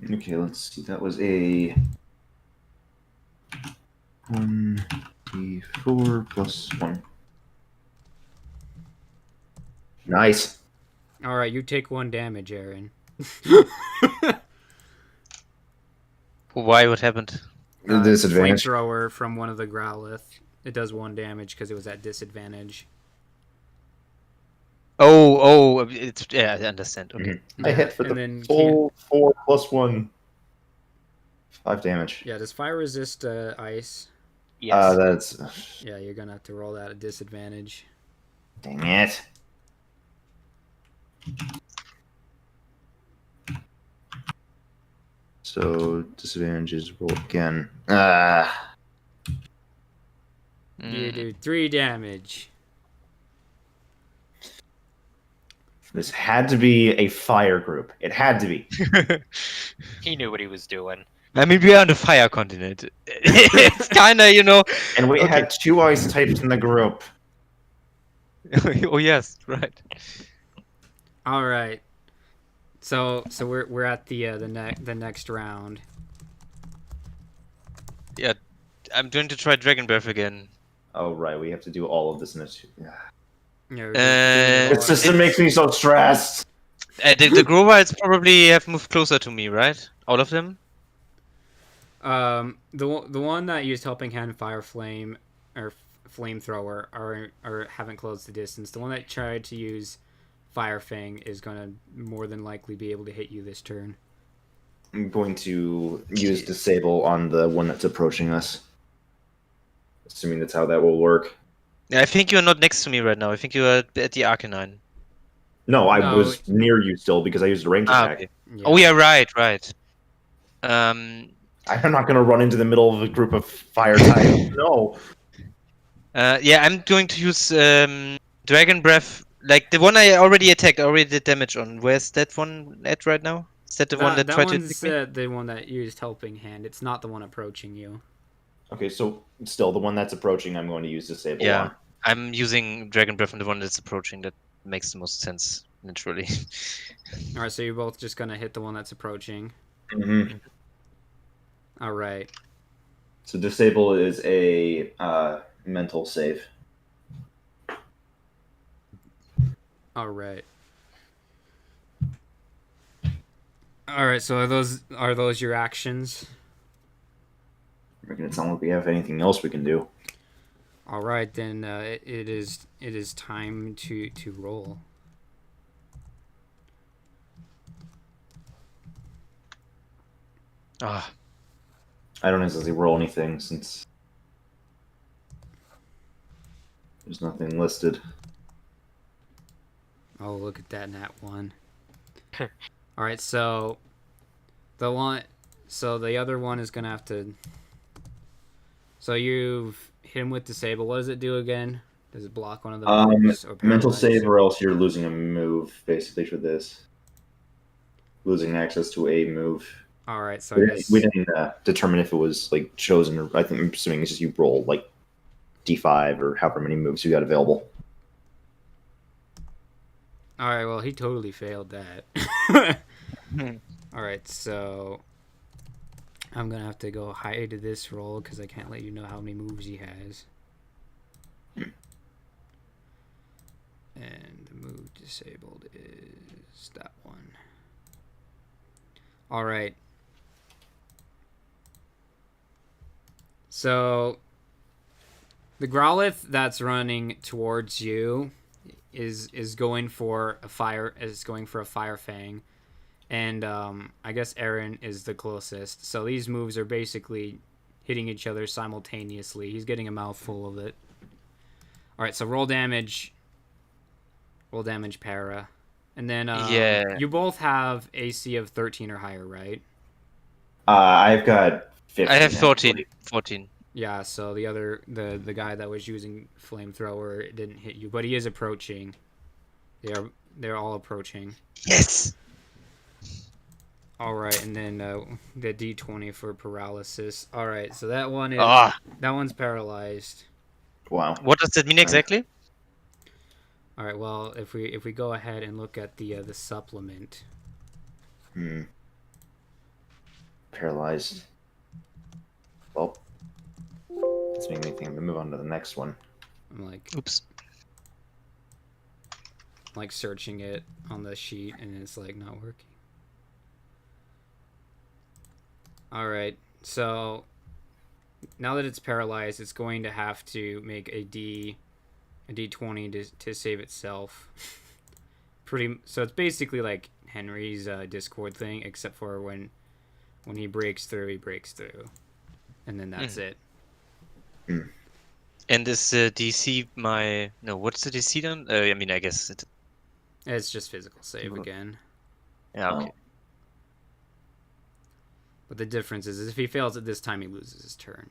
Okay, let's see. That was a 1d4 plus 1. Nice. All right, you take 1 damage, Aaron. Why? What happened? Disadvantage. Flamethrower from one of the Growlith. It does 1 damage because it was at disadvantage. It's yeah. I understand. Okay. I hit for and the then full 4 plus 1. 5 damage. Yeah, does fire resist ice? Yes. That's. Yeah, you're gonna have to roll that at disadvantage. Dang it. So, disadvantages roll again. You do 3 damage. This had to be a fire group. It had to be. He knew what he was doing. I mean, we are on the fire continent. It's kind of, And we Okay. had 2 ice types in the group. Oh yes, right. All right. So we're at the next round. Yeah, I'm going to try Dragon Breath again. Oh, right. We have to do all of this in a. Yeah, It's just, it makes me so stressed. The Grovites probably have moved closer to me, right? All of them? the one that used Helping Hand, Fire Flame, or Flamethrower are haven't closed the distance. The one that tried to use Fire Fang is gonna more than likely be able to hit you this turn. I'm going to use Disable on the one that's approaching us. Assuming that's how that will work. Yeah, I think you're not next to me right now. I think you are at the Arcanine. No, I No. was near you still because I used a range attack. Okay. Yeah. Oh yeah, right. I'm not going to run into the middle of a group of fire types. No. Yeah, I'm going to use Dragon Breath. Like the one I already attacked, I already did damage on. Where's that one at right now? Is that the one that tried to one's attack me? the one that used Helping Hand. It's not the one approaching you. Okay, so still the one that's approaching, I'm going to use Disable Yeah. on. I'm using Dragon Breath on the one that's approaching. That makes the most sense, naturally. All right, so you're both just gonna hit the one that's approaching. Mm-hmm. All right. So Disable is a mental save. All right. All right. So are those your actions? Making it sound like we have anything else we can do. All right, then it is time to roll. Ah, I don't necessarily roll anything since there's nothing listed. Oh, look at that nat 1. All right, so the other one is gonna have to. So you've hit him with Disable. What does it do again? Does it block one of the moves or Mental paralyze? save, or else you're losing a move basically for this. Losing access to a move. All right, so We didn't determine if it was like chosen, or I'm assuming it's just you roll like D5 or however many moves you got available. All right, well he totally failed that. All right, so I'm gonna have to go hide this roll because I can't let you know how many moves he has. And the move disabled is that one. All right. So The Growlithe that's running towards you is going for a fire fang, and I guess Aaron is the closest. So these moves are basically hitting each other simultaneously. He's getting a mouthful of it. All right, so roll damage. Roll damage, para, and then you both have AC of 13 or higher, right? I've got 15. I have 14. actually. 14. Yeah, so the guy that was using flamethrower didn't hit you, but he is approaching. They're all approaching. Yes. All right, and then the D20 for paralysis. All right, so that one is that one's paralyzed. Wow. What does that mean exactly? All right, well, if we go ahead and look at the supplement. Paralyzed. Well, let's make me think. I'm gonna move on to the next one. I'm like, Oops. like searching it on the sheet, and it's like not working. All right, so now that it's paralyzed, it's going to have to make a D20 to save itself. So it's basically like Henry's Discord thing, except for when he breaks through, and then that's it. And is the DC what's the DC then? I mean, I guess It's just physical save again. Yeah, okay. But the difference is if he fails it this time, he loses his turn.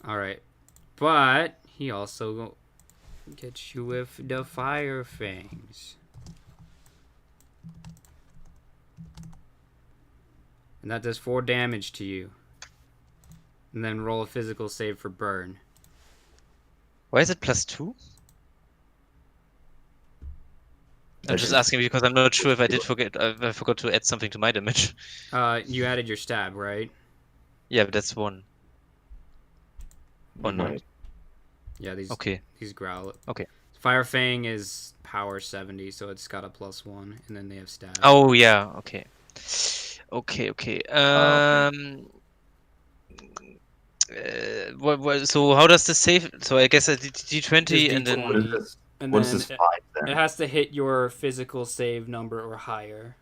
All right, but he also gets you with the fire fangs, and that does 4 damage to you. And then roll a physical save for burn. Why is it +2? I'm just asking because I'm not sure if I forgot to add something to my damage. You added your stab, right? Yeah, but that's 1. Or not? Yeah, these growl. Okay. Fire Fang is power 70, so it's got a +1, and then they have stab. Oh yeah, okay. Okay. So how does this save? So I guess a D20 and then What is this? And What then is this 5 then? it has to hit your physical save number or higher.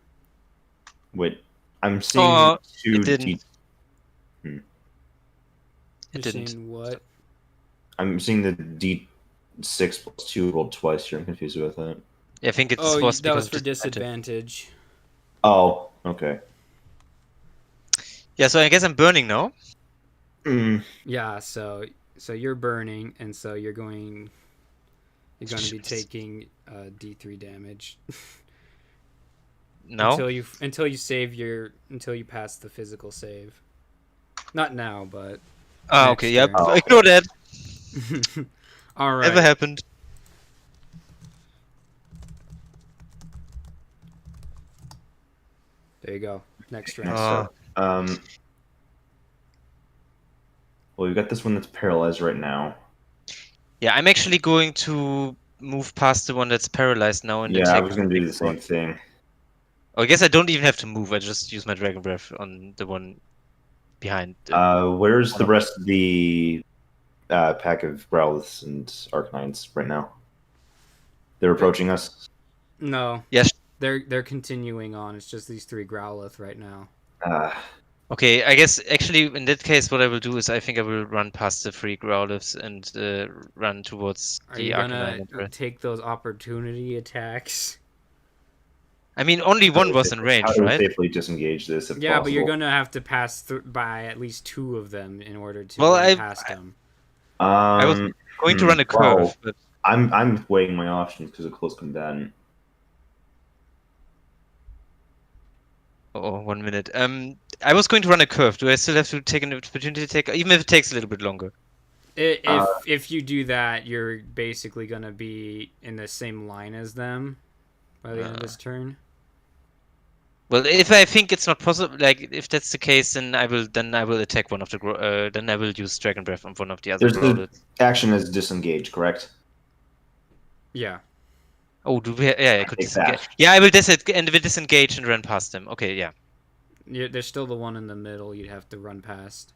Wait, I'm seeing 2 it didn't. D. It didn't. Seeing what? I'm seeing the D6 + 2 rolled twice here. I'm confused with that. Yeah, I think it's that was because for disadvantage. Oh, okay. Yeah, so I guess I'm burning now. Yeah, so you're burning, and so you're going to be taking D3 damage. No. Until you pass the physical save. Not now, but. Oh, okay. Yep. Ignore that. All right. Never happened. There you go. Next round. Well, we've got this one that's paralyzed right now. Yeah, I'm actually going to move past the one that's paralyzed now and I was going to do the same thing. Oh, I guess I don't even have to move. I just use my Dragon Breath on the one behind. Where's the rest of the pack of Growliths and Arcanines right now? They're approaching us? No. Yes. They're continuing on. It's just these 3 Growlith right now. Okay, I guess actually in that case what I will do is I think I will run past the 3 Growliths and run towards the Arcanine. Are you gonna take those opportunity attacks? I mean, only one was in range, right? Safely disengage this if but possible. you're gonna have to pass by at least 2 of them in order to run past them. I was going to run a curve, but I'm weighing my options because of close combatant. Oh, 1 minute. I was going to run a curve. Do I still have to take an opportunity attack, even if it takes a little bit longer? If you do that, you're basically gonna be in the same line as them by the end of this turn. Well, if I think it's not possible, like if that's the case, then I will attack one of the then I will use Dragon Breath on one of the other. The action is disengage, correct? Yeah. Oh, do we? Yeah, I could disengage. Yeah, I will disengage and run past them. Okay, yeah. There's still the one in the middle you'd have to run past.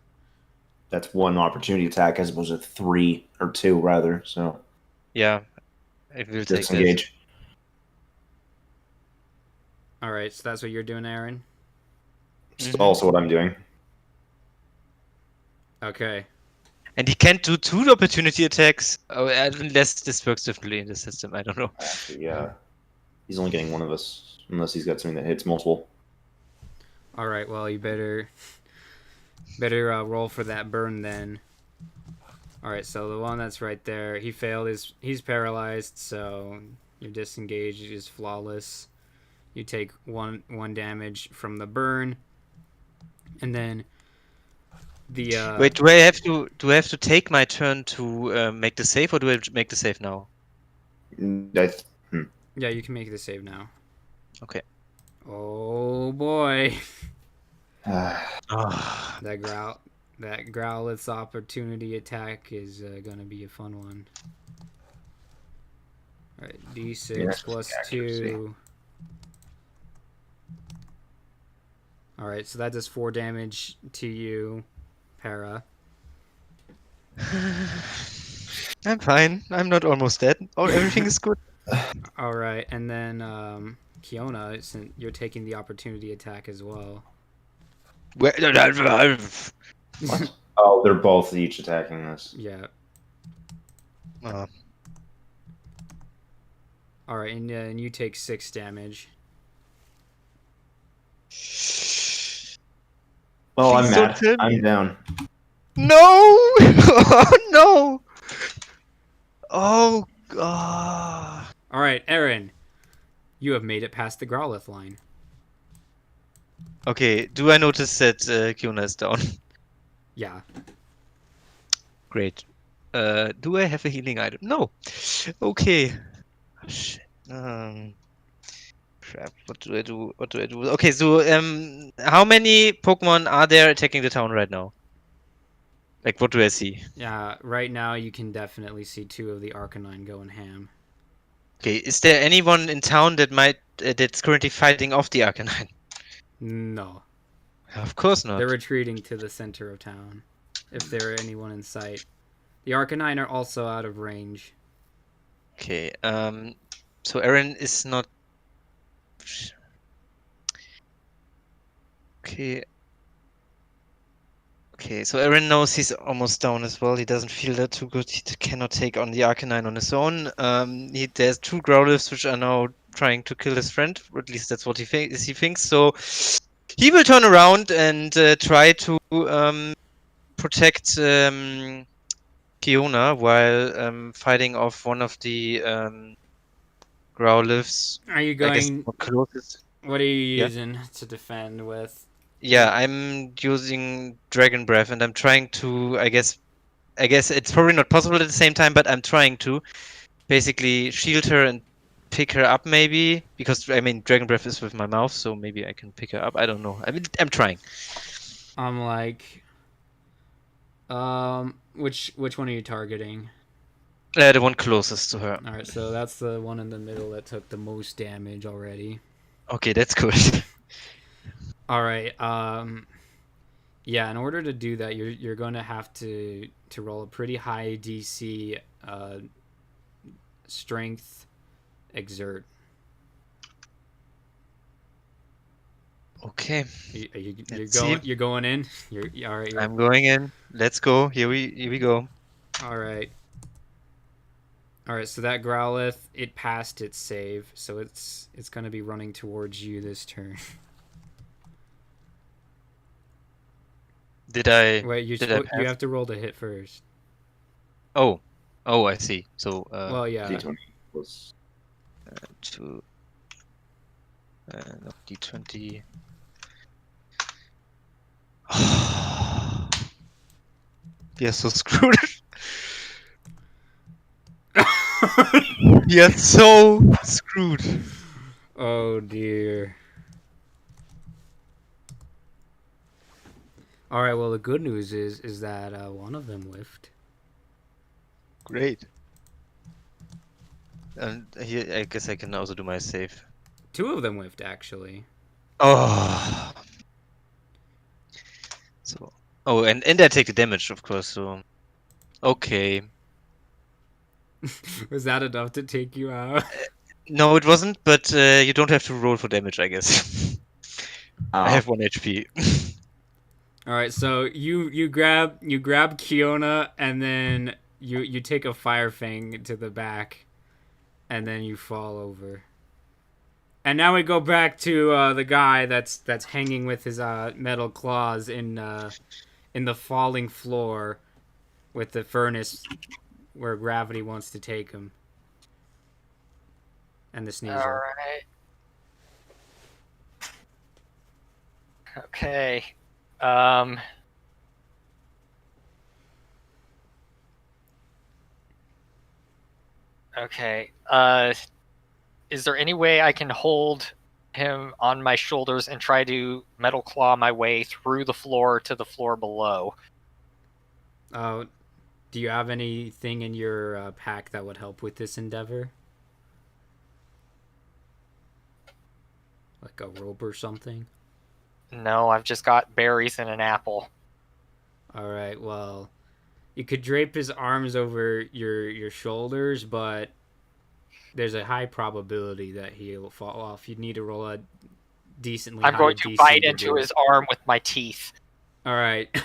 that's one opportunity attack as opposed to 3 or 2 rather. So Yeah, I will take that. disengage. All right, so that's what you're doing, Aaron. It's also what I'm doing. Okay. And he can't do 2 opportunity attacks, unless this works differently in the system. I don't know. Actually, yeah. He's only getting one of us, unless he's got something that hits multiple. All right. Well, you better roll for that burn then. All right. So the one that's right there, he failed. He's paralyzed. So your disengage is flawless. You take one damage from the burn, and then the Wait, do I have to take my turn to make the save, or do I make the save now? Yeah, you can make the save now. Okay. Oh boy. Oh. That Growlithe opportunity attack is gonna be a fun one. All right, D6 Yeah, plus accuracy. 2. All right, so that does 4 damage to you, Para. I'm fine. I'm not almost dead. Oh, everything is good. All right, and then Kiona, since you're taking the opportunity attack as well. Where, What? Oh, they're both each attacking this. Yeah. oh. All right, and you take 6 damage. Well, I'm Please mad. don't kill me. I'm down. No! Oh no! Oh god! All right, Aaron, you have made it past the Growlithe line. Okay, do I notice that Kiona is down? Yeah. Great. Do I have a healing item? No. Okay. Oh, shit. Crap. What do I do? What do I do? Okay, so how many Pokemon are there attacking the town right now? Like, what do I see? Yeah, right now you can definitely see 2 of the Arcanine going ham. Okay, is there anyone in town that might that's currently fighting off the Arcanine? No. Of course not. They're retreating to the center of town, if there are anyone in sight. The Arcanine are also out of range. Okay, so Aaron is not... Okay. Okay, so Aaron knows he's almost down as well. He doesn't feel that too good. He cannot take on the Arcanine on his own. There's 2 Growlithes which are now trying to kill his friend, or at least that's what he thinks. So he will turn around and try to protect Kiona while fighting off one of the Growlithes. Are you I guess going... closest. What are you Yeah. using to defend with? Yeah, I'm using Dragon Breath, and I'm trying to, I guess it's probably not possible at the same time, but I'm trying to basically shield her and pick her up maybe, because, I mean, Dragon Breath is with my mouth, so maybe I can pick her up. I don't know. I mean, I'm trying. I'm like... which one are you targeting? The one closest to her. Alright, so that's the one in the middle that took the most damage already. Okay, that's good. Alright, yeah, in order to do that, you're going to have to roll a pretty high DC strength exert. Okay. You're going in? All right. I'm going in. Let's go. Here we go. All right. All right, so that Growlithe, it passed its save, so it's going to be running towards you this turn. Did I... Wait, you have to roll to hit first. Oh, I see. So, well, yeah. D20 was... 2... not D20... We are so screwed. We are so screwed. Oh dear. All right. Well, the good news is that one of them whiffed. Great. And here, I guess I can also do my save. 2 of them whiffed, actually. Oh. So Oh, and I take the damage, of course. So, okay. Was that enough to take you out? No, it wasn't. But you don't have to roll for damage, I guess. I have 1 HP. All right, so you grab Kiona, and then you take a fire fang to the back, and then you fall over. And now we go back to the guy that's hanging with his metal claws in the falling floor, with the furnace where gravity wants to take him, and the sneezer. All right. Okay. Okay. Is there any way I can hold him on my shoulders and try to metal claw my way through the floor to the floor below? Do you have anything in your pack that would help with this endeavor? Like a rope or something? No, I've just got berries and an apple. Alright, well, you could drape his arms over your shoulders, but there's a high probability that he'll fall off. You'd need to roll a decently I'm high going to DC bite to into do it. his arm with my teeth. Alright.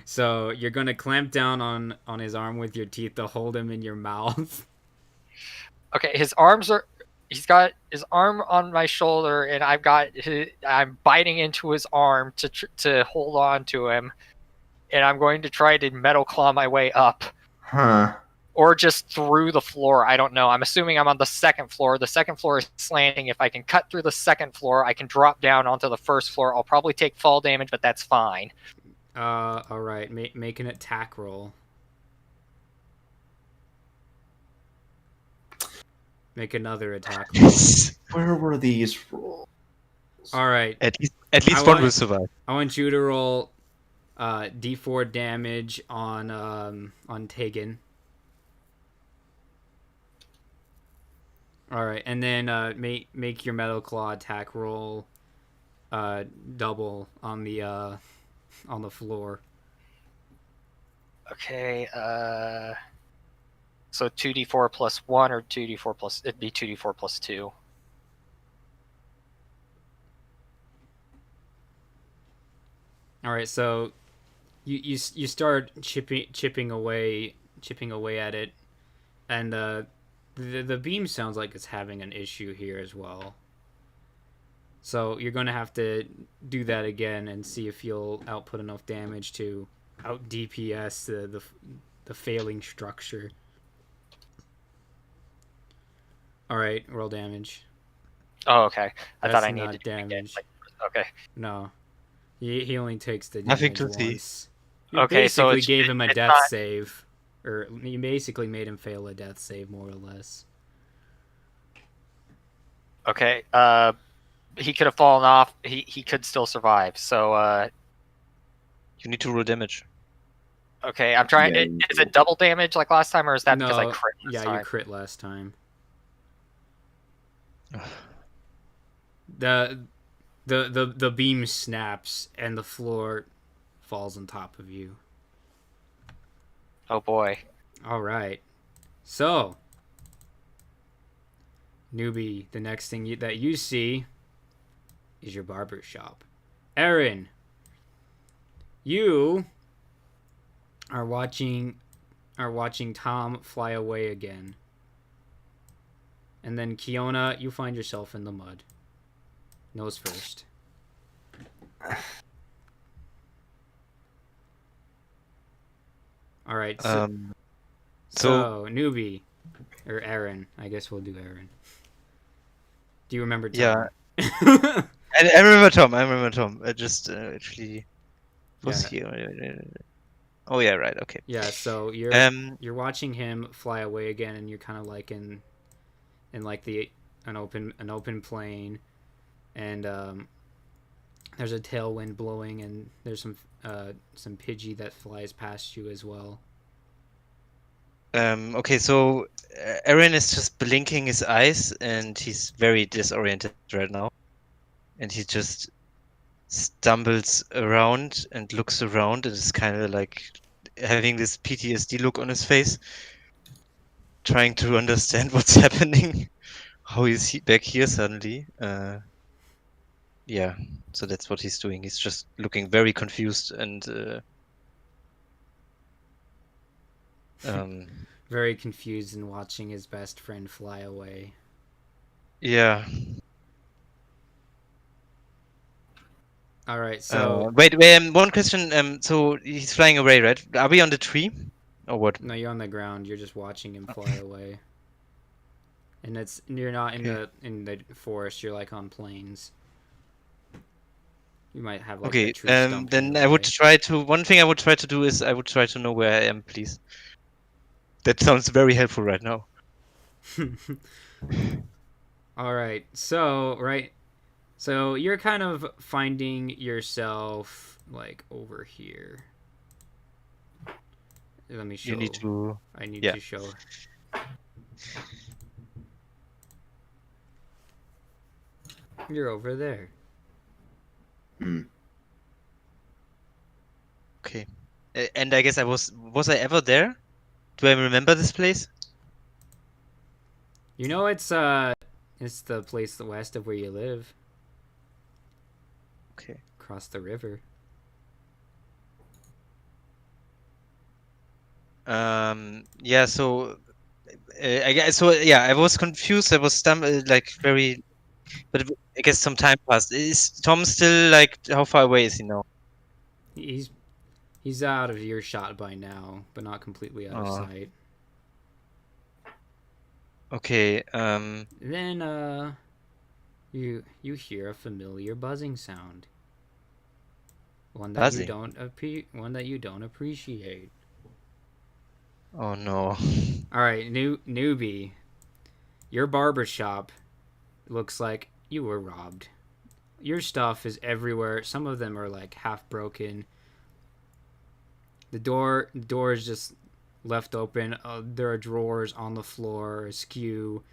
So you're gonna clamp down on his arm with your teeth to hold him in your mouth. Okay, he's got his arm on my shoulder, and I'm biting into his arm to hold on to him, and I'm going to try to metal claw my way up. Huh. Or just through the floor. I don't know. I'm assuming I'm on the second floor. The second floor is slanting. If I can cut through the second floor, I can drop down onto the first floor. I'll probably take fall damage, but that's fine. Alright. Make an attack roll. Make another attack roll. Where were these rolls? Alright. At least one will survive. I want you to roll D4 damage on Tegan. Alright, and then make your metal claw attack roll double on the floor. Okay, so 2d4 plus 1 or 2d4 plus... It'd be 2d4 plus 2. Alright, so you start chipping away at it, and the beam sounds like it's having an issue here as well. So you're going to have to do that again and see if you'll output enough damage to out DPS the failing structure. Alright, roll damage. Oh, okay. I thought I That's not needed to get, damage. okay. No. He only takes the Nothing damage to see. once. You Okay, so basically gave him a it's death not- save. Or you basically made him fail a death save, more or less. Okay, he could have fallen off. He could still survive. So, You need to roll damage. okay, I'm trying. Yeah, Is it double damage like last time, or is that because I No, crit last yeah, time? you crit last time. The beam snaps and the floor falls on top of you. Oh boy. All right. So, newbie, the next thing that you see is your barber shop. Aaron, you are watching Tom fly away again. And then Kiona, you find yourself in the mud. Nose first. All right. So newbie, or Aaron. I guess we'll do Aaron. Do you remember Tom? Yeah. I remember Tom. I just actually was here. Oh yeah, right. Okay. Yeah. So you're watching him fly away again, and you're kind of like in like an open plain, and there's a tailwind blowing, and there's some Pidgey that flies past you as well. Okay, so Aaron is just blinking his eyes, and he's very disoriented right now, and he's just stumbles around and looks around and is kind of like having this PTSD look on his face, trying to understand what's happening. How is he back here suddenly? Yeah, so that's what he's doing. He's just looking very confused and Very confused and watching his best friend fly away. yeah. All right, so Wait, one question. So he's flying away, right? Are we on the tree, or what? no, you're on the ground. You're just watching him fly away. And you're not in Okay. the forest. You're like on plains. You might have like Okay. a tree stump in Then your I would way. try to. One thing I would try to do is I would try to know where I am, please. That sounds very helpful right now. All right. So you're kind of finding yourself like over here. Let me show. You need to. I need Yeah. to show. You're over there. Okay. And I guess Was I ever there? Do I remember this place? You know it's the place west of where you live. Okay. Across the river. Yeah. So. I guess so. Yeah. I was confused. I was like very. But I guess some time passed. Is Tom still like? How far away is he now? He's out of earshot by now, but not completely out of sight. Okay. Then you hear a familiar buzzing sound. One that Buzzing? one that you don't appreciate. Oh no. All right, newbie. Your barbershop looks like you were robbed. Your stuff is everywhere. Some of them are like half broken. The door is just left open. There are drawers on the floor askew.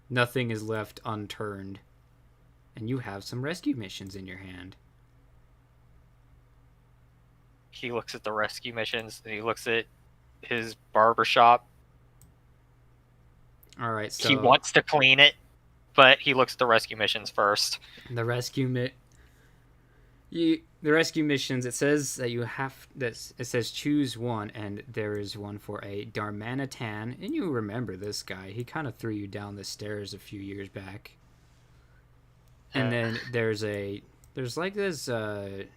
Nothing is left unturned. And you have some rescue missions in your hand. He looks at the rescue missions, and he looks at his barbershop. All right, so he wants to clean it, but he looks at the rescue missions first. The rescue missions. It says that you have this. It says choose one, and there is one for a Darmanitan, and you remember this guy. He kind of threw you down the stairs a few years back. And then there's like this Yon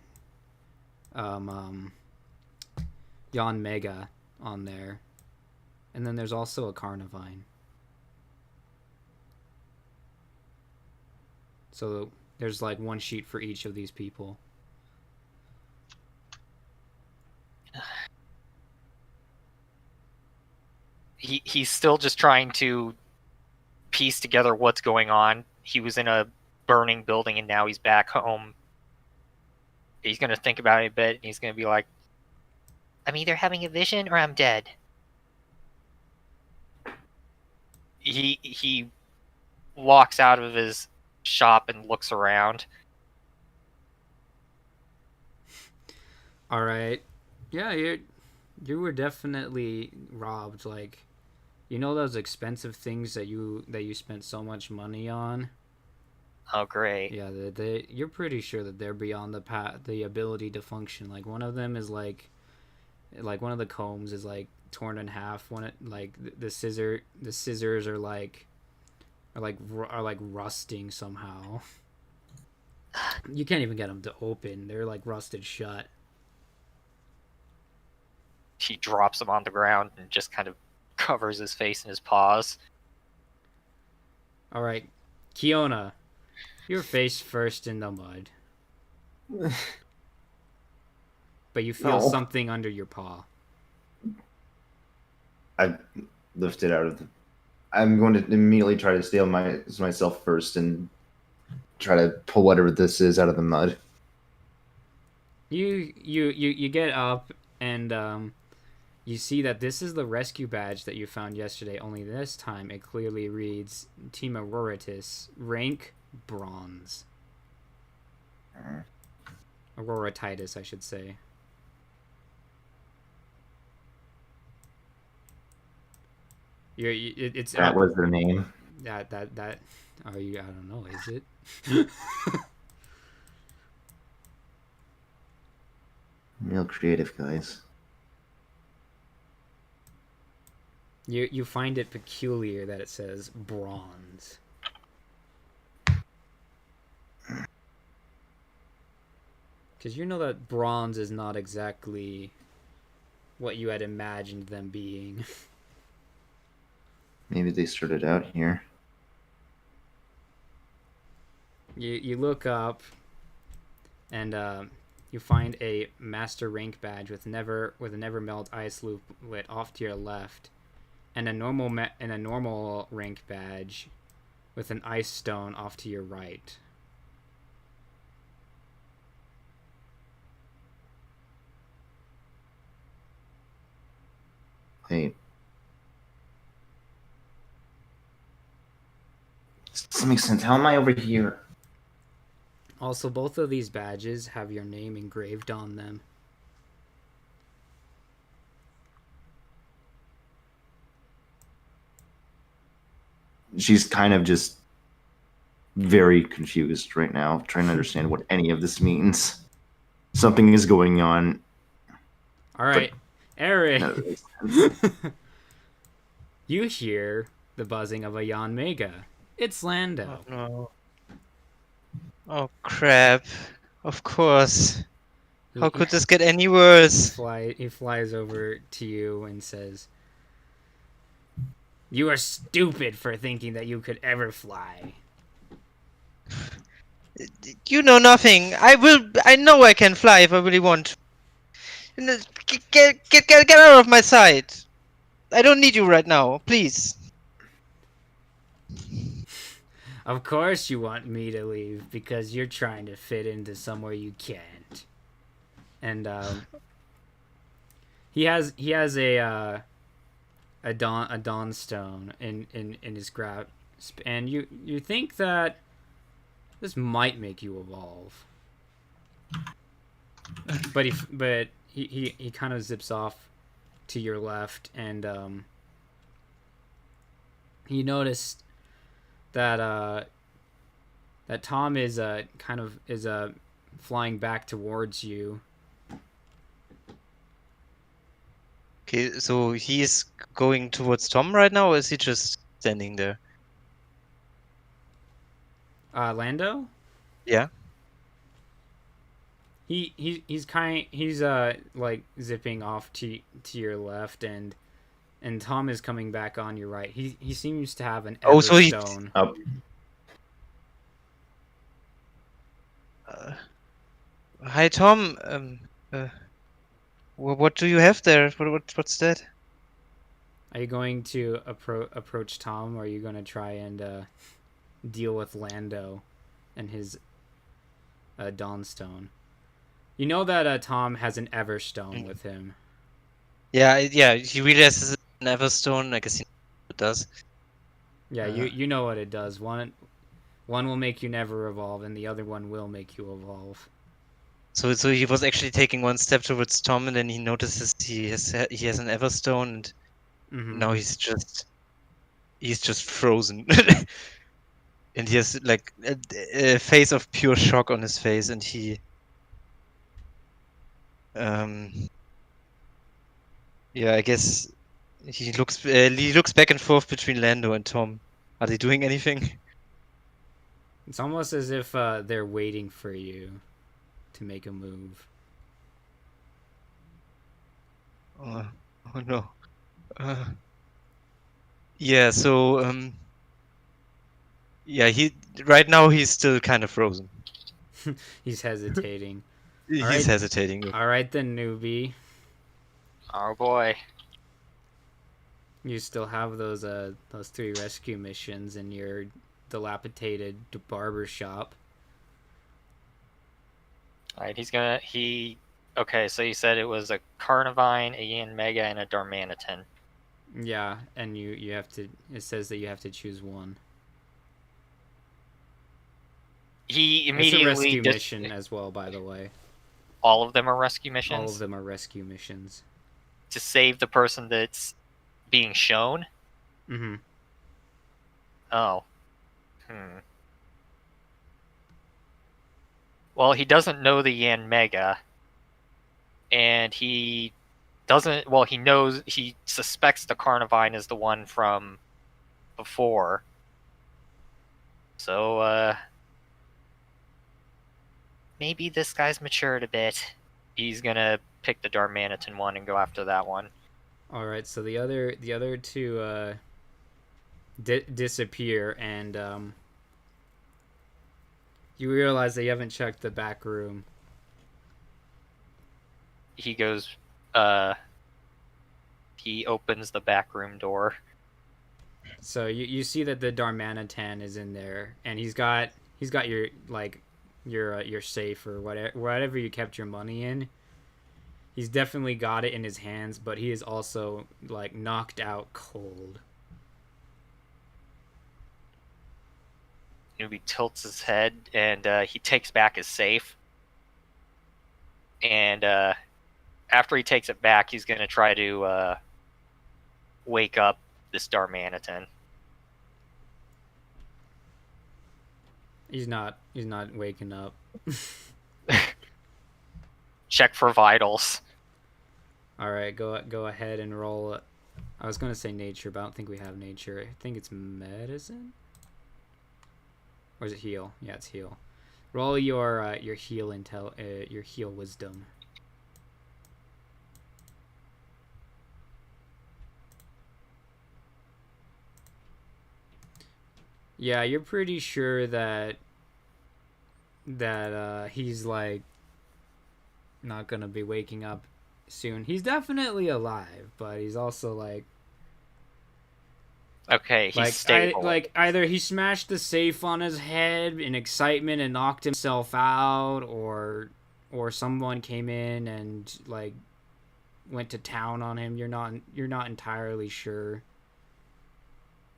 Mega on there, and then there's also a Carnivine. So there's like one sheet for each of these people. He's still just trying to piece together what's going on. He was in a burning building and now he's back home. He's going to think about it a bit and he's going to be like, I'm either having a vision or I'm dead. He walks out of his shop and looks around. All right. Yeah, you were definitely robbed. Like, you know those expensive things that you spent so much money on? Oh, great. Yeah, you're pretty sure that they're beyond the ability to function. Like one of them is like one of the combs is like torn in half. The scissors are like rusting somehow. You can't even get them to open. They're like rusted shut. He drops them on the ground and just kind of covers his face in his paws. All right, Kiona, you're face first in the mud. But you feel something under your paw. I lift it out of the... I'm going to immediately try to steal myself first and try to pull whatever this is out of the mud. You get up and you see that this is the rescue badge that you found yesterday, only this time it clearly reads Team Auroritus, rank bronze. Aurora Titus, I should say. It's That was their name. that. Are you? I don't know. Is it? Real creative, guys. You find it peculiar that it says bronze. Because you know that bronze is not exactly what you had imagined them being. Maybe they started out here. You look up, and you find a master rank badge with a never melt ice loop lit off to your left, and a normal rank badge with an ice stone off to your right. Wait. This doesn't make sense. How am I over here? Also, both of these badges have your name engraved on them. She's kind of just very confused right now, trying to understand what any of this means. Something is going on. All right, Eric. None of it makes sense. You hear the buzzing of a Yon Mega. It's Lando. Oh no. Oh crap. Of course. How could this get any worse? He flies over to you and says, "You are stupid for thinking that you could ever fly." You know nothing. I know I can fly if I really want. Get out of my sight. I don't need you right now. Please. Of course you want me to leave because you're trying to fit into somewhere you can't. And he has a dawn stone in his grasp, and you think that this might make you evolve. But he kind of zips off to your left, and you noticed that that Tom is flying back towards you. Okay, so he's going towards Tom right now, or is he just standing there? Lando? Yeah. He's like zipping off to your left, and Tom is coming back on your right. He seems to have an Everstone. Up. Hi Tom. What do you have there? What's that? Are you going to approach Tom, or are you going to try and deal with Lando and his Dawnstone? You know that Tom has an Everstone with him. Yeah. He really has an Everstone. I guess he does. Yeah, you know what it does. One will make you never evolve, and the other one will make you evolve. So he was actually taking one step towards Tom, and then he notices he has an Everstone, and now he's just frozen, and he has like a face of pure shock on his face, and he yeah, I guess he looks back and forth between Lando and Tom. Are they doing anything? It's almost as if they're waiting for you to make a move. Oh no. Yeah, so yeah, right now he's still kind of frozen. He's hesitating. He's hesitating. All right then, newbie. Oh boy. You still have those 3 rescue missions in your dilapidated barber shop. Alright, okay, so you said it was a Carnivine, a Yin Mega, and a Darmanitan. Yeah, and you have to. It says that you have to choose one. He immediately it's a rescue mission as well, by the way. All of them are rescue missions? All of them are rescue missions. To save the person that's being shown? Mm-hmm. Oh. Well, he doesn't know the Yan Mega. And he doesn't... Well, he knows... He suspects the Carnivine is the one from before. So, maybe this guy's matured a bit. He's gonna pick the Darmanitan one and go after that one. All right, so the other two disappear, and you realize that you haven't checked the back room. He goes, he opens the back room door. So you see that the Darmanitan is in there, and he's got your your safe or whatever you kept your money in. He's definitely got it in his hands, but he is also like knocked out cold. Newbie tilts his head and he takes back his safe. And after he takes it back, he's gonna try to wake up this Darmanitan. He's not waking up. Check for vitals. All right, go ahead and roll. I was gonna say nature, but I don't think we have nature. I think it's medicine, or is it heal? Yeah, it's heal. Roll your heal your heal wisdom. Yeah, you're pretty sure that he's like not gonna be waking up soon. He's definitely alive, but he's also like okay, he's stable. Either he smashed the safe on his head in excitement and knocked himself out, or someone came in and like went to town on him. You're not entirely sure.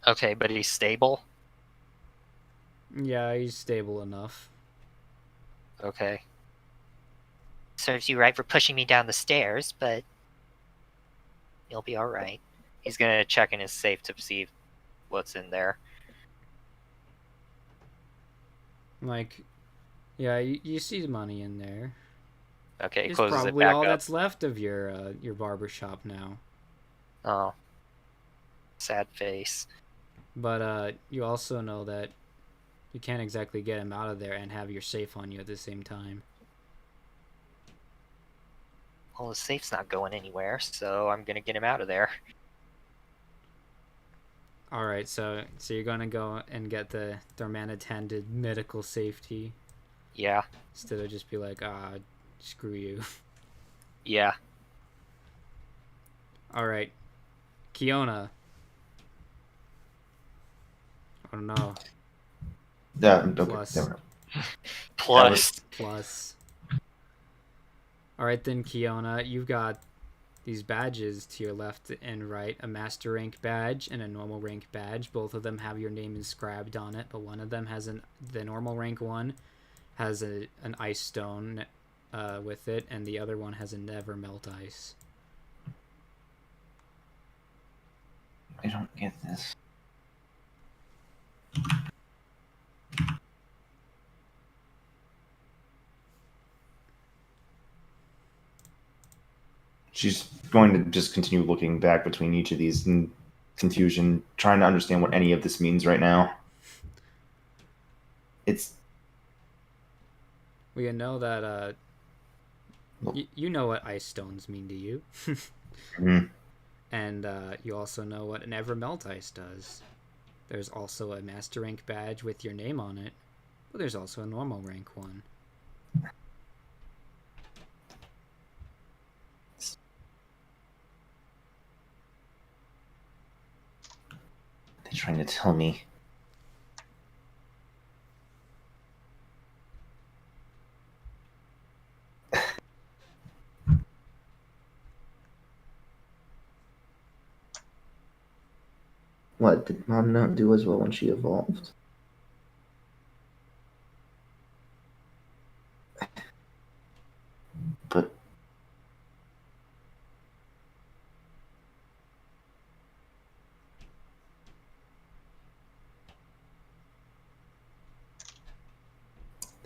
Okay, but he's stable. Yeah, he's stable enough. Okay. Serves you right for pushing me down the stairs, but you'll be alright. He's gonna check in his safe to see what's in there. Like, yeah, you see the money in there. Okay, It's closes it probably back all up. that's left of your barber shop now. Oh. Sad face. But you also know that you can't exactly get him out of there and have your safe on you at the same time. Well, the safe's not going anywhere, so I'm gonna get him out of there. All right, so you're gonna go and get the Darmanitan to medical safety. Yeah. Instead of just be like, screw you. Yeah. All right, Kiona. Oh no. Yeah, okay. Plus. Never Plus. Plus. All right then, Kiona, you've got these badges to your left and right, a master rank badge and a normal rank badge. Both of them have your name inscribed on it, but one of them has the normal rank one has an ice stone with it, and the other one has a never melt ice. I don't get this. She's going to just continue looking back between each of these in confusion, trying to understand what any of this means right now. It's... Well, you know that, you know what ice stones mean to you. Mhm. And you also know what an ever melt ice does. There's also a master rank badge with your name on it, but there's also a normal rank one. They're trying to tell me. What, did Mom not do as well when she evolved?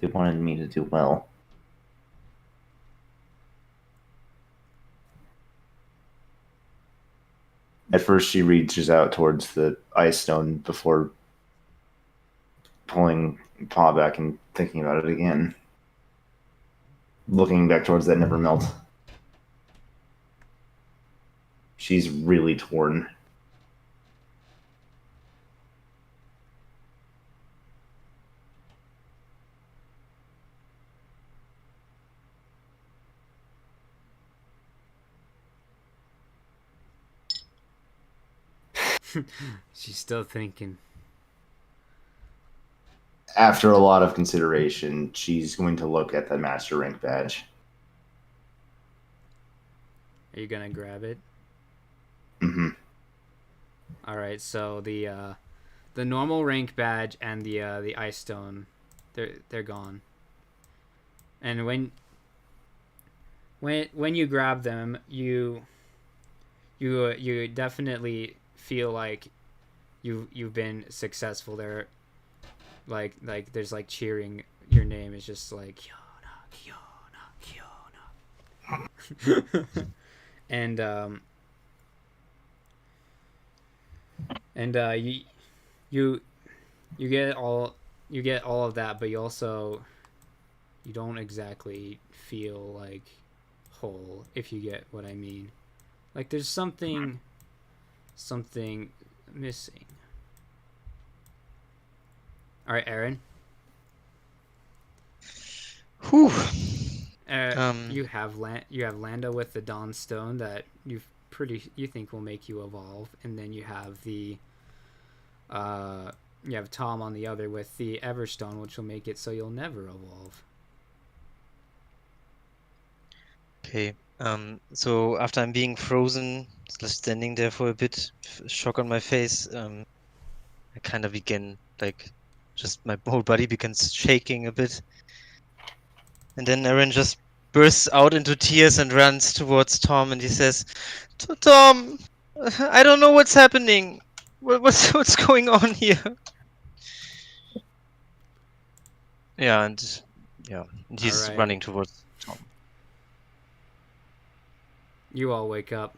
They wanted me to do well. At first, she reaches out towards the ice stone before pulling paw back and thinking about it again. Looking back towards that never melt. She's really torn. She's still thinking. After a lot of consideration, she's going to look at the master rank badge. Are you gonna grab it? Mm-hmm. All right. So the normal rank badge and the ice stone, they're gone. And when you grab them, you definitely feel like you've been successful there. Like there's like cheering your name. It's just like Kiona, Kiona, Kiona. and you get all of that, but you don't exactly feel like whole, if you get what I mean. Like there's something missing. All right, Aaron. Whew. You have Lando with the Dawn Stone that you think will make you evolve, and then you have you have Tom on the other with the Everstone, which will make it so you'll never evolve. Okay. So after I'm being frozen, standing there for a bit, shock on my face, I kind of begin like, just my whole body begins shaking a bit, and then Aaron just bursts out into tears and runs towards Tom, and he says, "Tom, I don't know what's happening. What's going on here?" Yeah, and he's Alright. running towards Tom. You all wake up.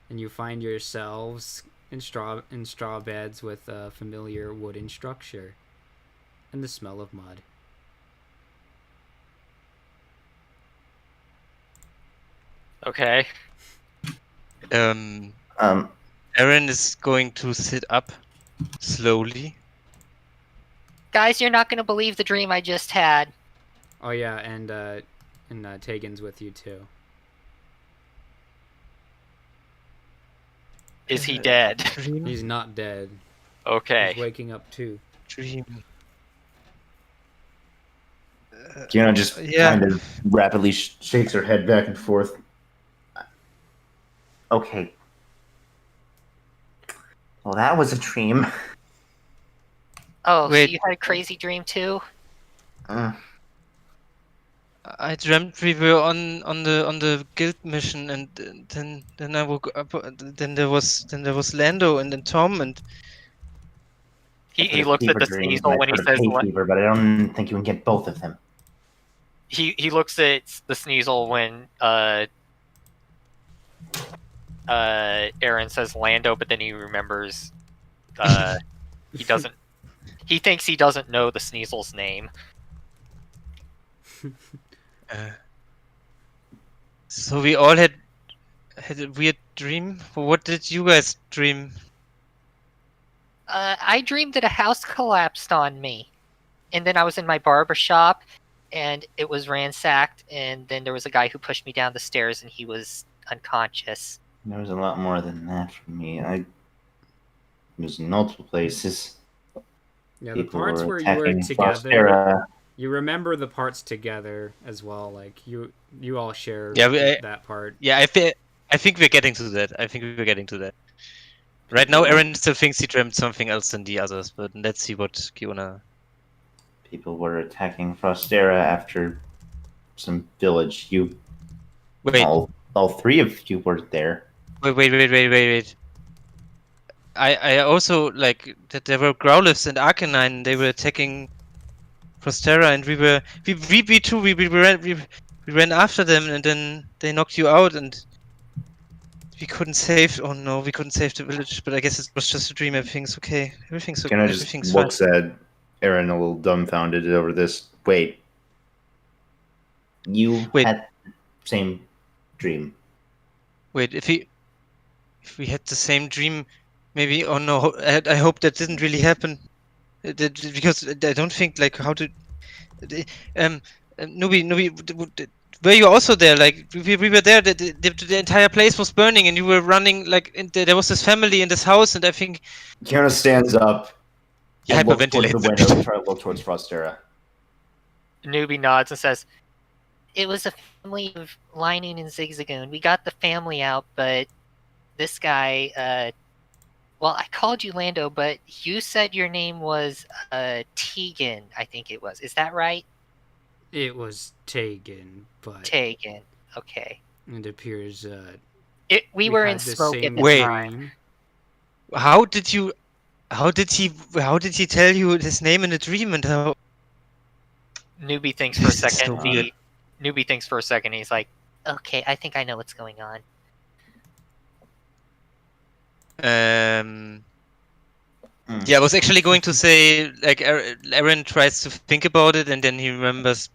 And you find yourselves in straw beds with a familiar wooden structure and the smell of mud. Okay. Um, Aaron is going to sit up slowly. Guys, you're not going to believe the dream I just had. Oh yeah, and Tegan's with you too. Is he dead? Dream. He's not dead. Okay. He's waking up too. Dream. Kiana just Yeah. kind of rapidly shakes her head back and forth. Okay. Well, that was a dream. Oh, Wait. so you had a crazy dream too? I dreamt we were on the guild mission, and then I woke up. Then there was Lando and then Tom, and He looks at the Sneasel when he says fever, but I don't think you can get both of them. he looks at the Sneasel when Aaron says Lando, but then he remembers he thinks he doesn't know the Sneasel's name. So we all had a weird dream. What did you guys dream? I dreamed that a house collapsed on me, and then I was in my barber shop, and it was ransacked, and then there was a guy who pushed me down the stairs, and he was unconscious. There was a lot more than that for me. I was in multiple places. Yeah, People the parts were where you were attacking together. Frostera. You remember the parts together as well. Like you all share that part. Yeah, I think we're getting to that. Right now, Aaron still thinks he dreamt something else than the others, but let's see what Kiona. People were attacking Frostera after some village. Wait. All three of you were there. Wait. I also like that there were Growliths and Arcanine. They were attacking Prostera, and we ran after them, and then they knocked you out, and we couldn't save. Oh no, we couldn't save the village. But I guess it was just a dream. Everything's okay. Kenna just Everything's fine. looks at Aaron a little dumbfounded over this. Wait, you Wait. had the same dream. Wait, if we had the same dream, maybe. Oh no, I hope that didn't really happen. Because I don't think like how to. Nubi, were you also there? Like we were there. The entire place was burning, and you were running. Like there was this family in this house, and I think Kenna stands up and looks towards the window hyperventilated. to try to look towards Frostera. Newbie nods and says, "It was a family of Lining and Zigzagoon. We got the family out, but this guy, well, I called you Lando, but you said your name was Tegan, I think it was. Is that right? It was Tegan, but Tegan. Okay. it appears We were in had the smoke at same the Wait. time. dream. How did he tell you his name in a dream, and how? Newbie thinks for a This is second. so weird. Newbie thinks for a second. He's like, "Okay, I think I know what's going on." Yeah, I was actually going to say, like, Aaron tries to think about it, and then he remembers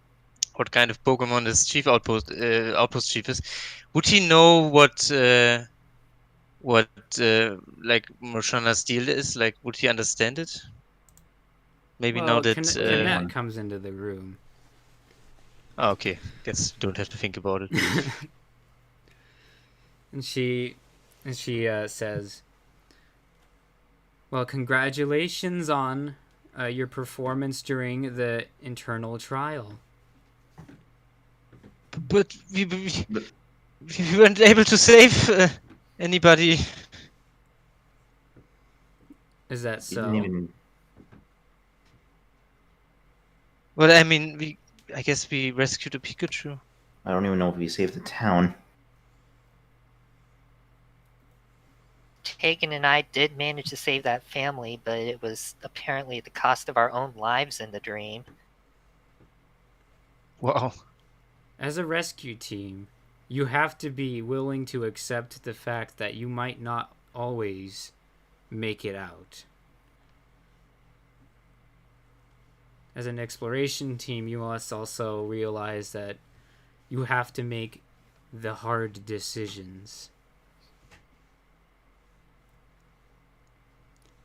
what kind of Pokemon this chief outpost chief is. Would he know what like Moshana's deal is? Like, would he understand it? Maybe now Well, that. Kanat comes into the room. Oh, okay. Guess don't have to think about it. And she says, "Well, congratulations on your performance during the internal trial." But we weren't able to save anybody. Is that You so? didn't even. Well, I mean, I guess we rescued a Pikachu. I don't even know if we saved the town. Tegan and I did manage to save that family, but it was apparently at the cost of our own lives in the dream. Wow. As a rescue team, you have to be willing to accept the fact that you might not always make it out. As an exploration team, you must also realize that you have to make the hard decisions.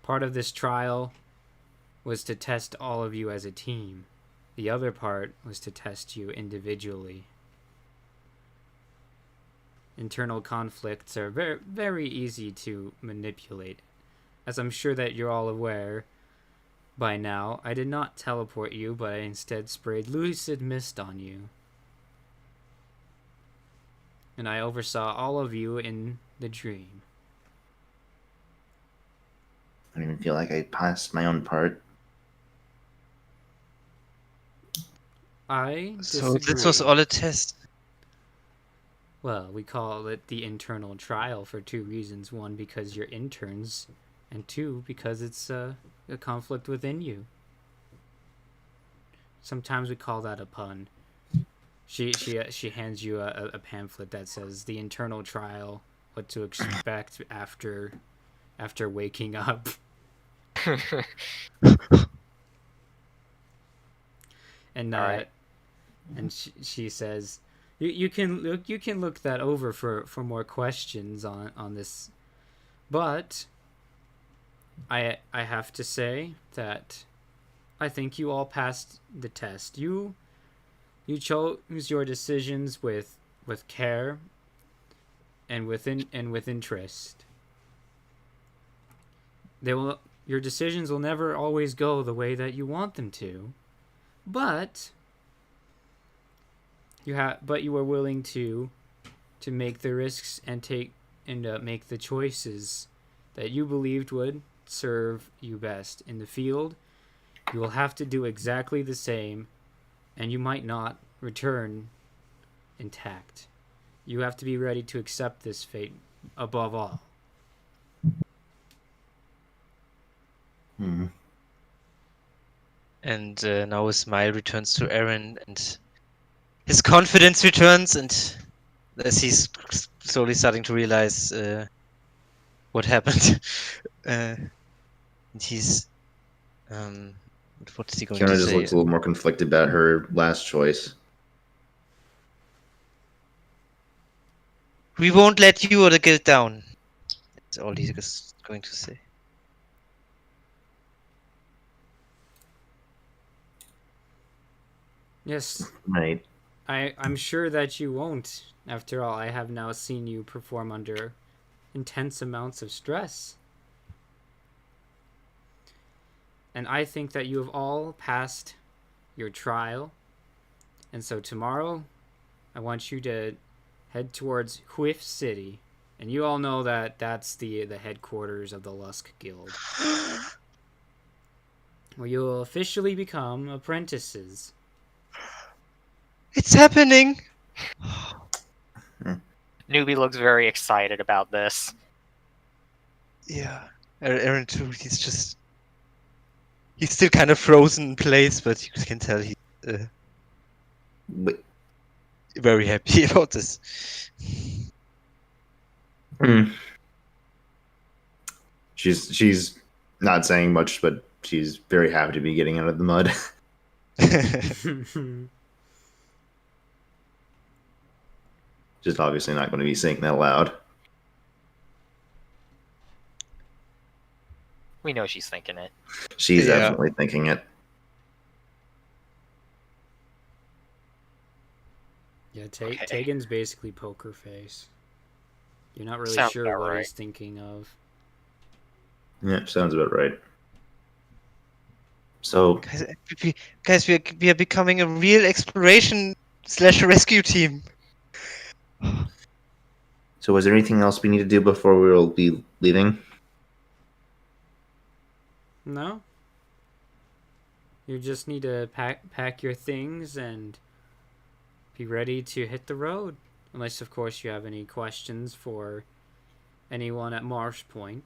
Part of this trial was to test all of you as a team. The other part was to test you individually. Internal conflicts are very, very easy to manipulate. As I'm sure that you're all aware by now, I did not teleport you, but I instead sprayed lucid mist on you. And I oversaw all of you in the dream. I don't even feel like I passed my own part. I So disagree. this was all a test. Well, we call it the internal trial for two reasons. One, because you're interns, and two, because it's a conflict within you. Sometimes we call that a pun. She hands you a pamphlet that says the internal trial, what to expect after waking up. And Alright. and she says, you can look that over for more questions on this, but I have to say that I think you all passed the test. You chose your decisions with care and with interest. Your decisions will never always go the way that you want them to, but you were willing to make the risks and make the choices that you believed would serve you best in the field. You will have to do exactly the same, and you might not return intact. You have to be ready to accept this fate above all. And now his smile returns to Aaron, and his confidence returns, and as he's slowly starting to realize what happened, and he's what is he going Kiana to just say? looks a little more conflicted about her last choice. We won't let you or the guild down. That's all he's going to say. Yes, Right. I'm sure that you won't. After all, I have now seen you perform under intense amounts of stress. And I think that you have all passed your trial. And so tomorrow, I want you to head towards Whiff City. And you all know that that's the headquarters of the Lusk Guild, where you will officially become apprentices. It's happening! Newbie looks very excited about this. Yeah. Aaron too, he's still kind of frozen in place, but you can tell he's But, very happy about this. she's not saying much, but she's very happy to be getting out of the mud. Just obviously not going to be saying that loud. We know she's thinking it. She's Yeah. definitely thinking it. Yeah, Okay. Tegan's basically poker face. You're not really Sounds sure about what right. he's thinking of. Yeah, sounds about right. So, Guys, we are becoming a real exploration / rescue team. so is there anything else we need to do before we'll be leaving? No? You just need to pack your things and be ready to hit the road. Unless, of course, you have any questions for anyone at Marshpoint.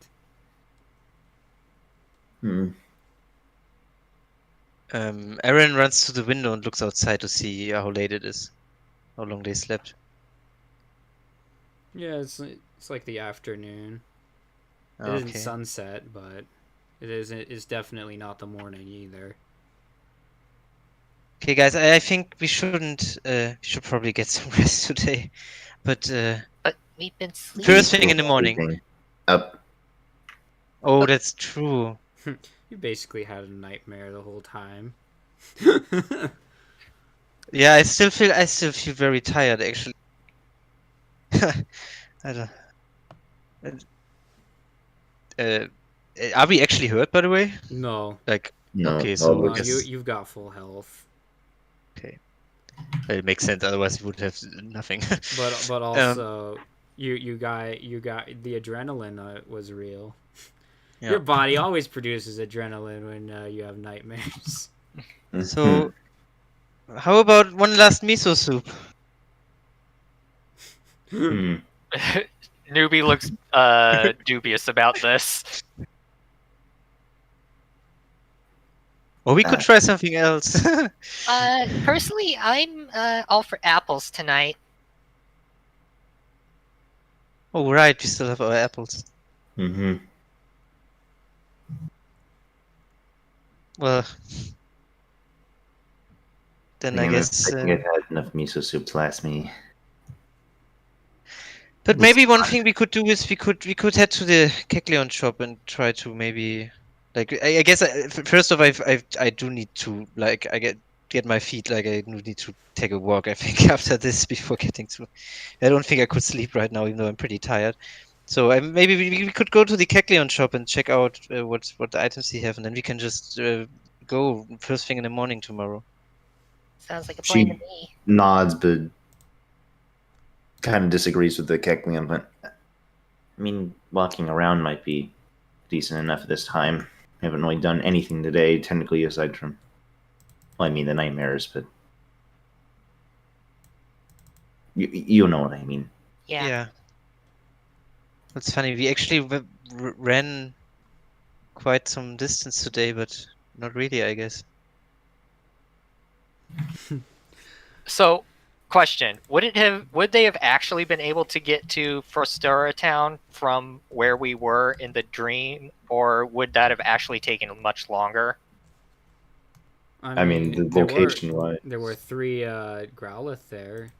Aaron runs to the window and looks outside to see how late it is, how long they slept. Yeah, it's like the afternoon. It Okay. isn't sunset, but it's definitely not the morning either. Okay, guys, I think we shouldn't. We should probably get some rest today, but But we've been sleeping. first thing in the morning. Up. Oh, that's true. You basically had a nightmare the whole time. Yeah, I still feel very tired actually. I don't. Are we actually hurt, by the way? No. Like, No. okay, so well, I guess you've got full health. it makes sense. Otherwise, we would have nothing. But also, you got the adrenaline was real. Yeah. Your body always produces adrenaline when you have nightmares. So, how about one last miso soup? Newbie looks dubious about this. Or we could try something else. Personally, I'm all for apples tonight. Oh, right, we still have our apples. Well, then I guess. I think I've had enough miso soup to last me. But maybe one thing we could do is we could head to the Kekleon shop and try to maybe, like, I guess first off I do need to, like, get my feet, like I need to take a walk, I think, after this before getting to. I don't think I could sleep right now, even though I'm pretty tired. So maybe we could go to the Kekleon shop and check out what the items they have, and then we can just go first thing in the morning tomorrow. Sounds like a plan to She me. nods, but kind of disagrees with the Keklian. But I mean, walking around might be decent enough at this time. I haven't really done anything today, technically, aside from, well, I mean, the nightmares, but you know what I mean. Yeah. That's funny. We actually ran quite some distance today, but not really, I guess. So, question: Would they have actually been able to get to Frostura Town from where we were in the dream, or would that have actually taken much longer? I mean, the location wise. there were 3 Growlithe there.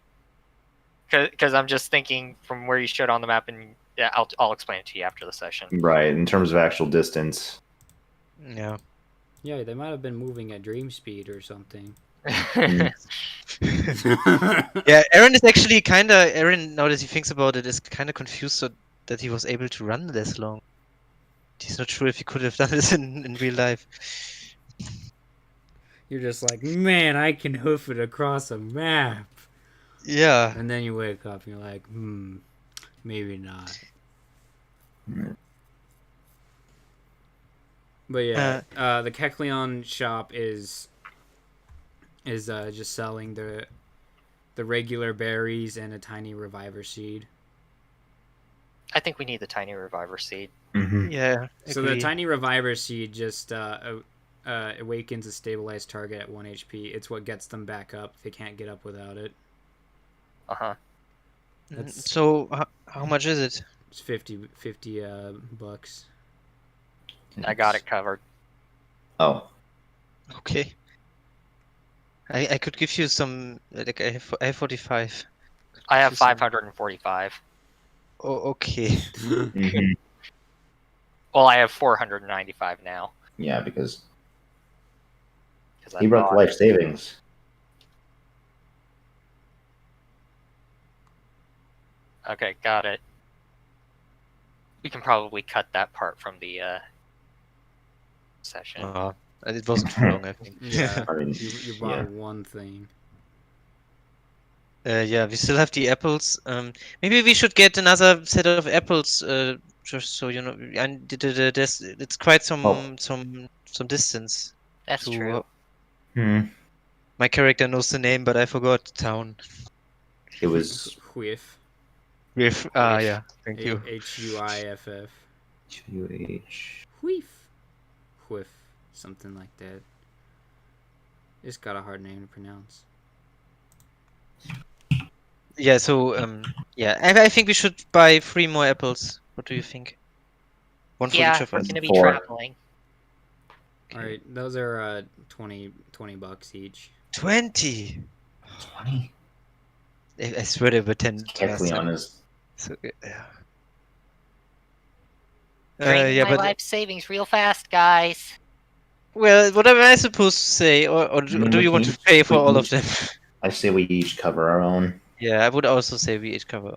Because I'm just thinking from where you showed on the map, and yeah, I'll explain it to you after the session. Right, in terms of actual distance. Yeah. Yeah, they might have been moving at dream speed or something. Mm. Yeah, Aaron is actually kinda. Aaron, now that he thinks about it, is kinda confused that he was able to run this long. He's not sure if he could have done this in real life. You're just like, man, I can hoof it across a map. Yeah. And then you wake up and you're like, maybe not. But yeah, the Kecleon shop is just selling the regular berries and a tiny reviver seed. I think we need the tiny reviver seed. Mm-hmm. Yeah. So the tiny reviver seed just awakens a stabilized target at 1 HP. It's what gets them back up. They can't get up without it. Uh-huh. So how much is it? It's 50 bucks. I got it covered. Oh. Okay. I could give you some, like, I have 45. I have 545. Oh, okay. Mm-hmm. Well, I have 495 now. Yeah, because I he broke bought life it. savings. Okay, got it. We can probably cut that part from the session. It wasn't too long, I think. Yeah, I mean, you bought one thing. Yeah, we still have the apples. Maybe we should get another set of apples, just so you know. And it's quite some distance. That's to, true. My character knows the name, but I forgot the town. It was Whiff. Yeah, thank you. Huiff. QH. Whiff. Something like that. It's got a hard name to pronounce. Yeah, so yeah, I think we should buy 3 more apples. What do you think? One for each of we're us. gonna be 4. traveling. All right, those are 20 bucks each. 20. 20. I swear they were 10. Kecleon is. So, yeah. Draining Yeah, my but life savings real fast, guys. well, what am I supposed to say, or do you want to pay for all of them? I say we each cover our own. Yeah, I would also say we each cover.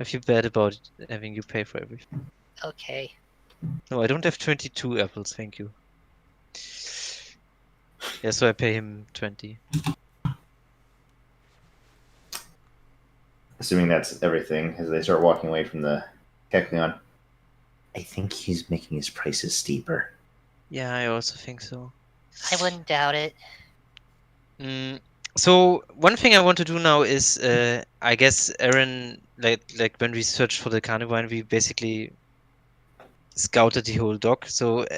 I feel bad about having you pay for everything. Okay. No, I don't have 22 apples, thank you. Yeah, so I pay him 20. Assuming that's everything, as they start walking away from the Kecleon. I think he's making his prices steeper. Yeah, I also think so. I wouldn't doubt it. So one thing I want to do now is, I guess Aaron, like when we searched for the carnivore, we basically scouted the whole dock. So, what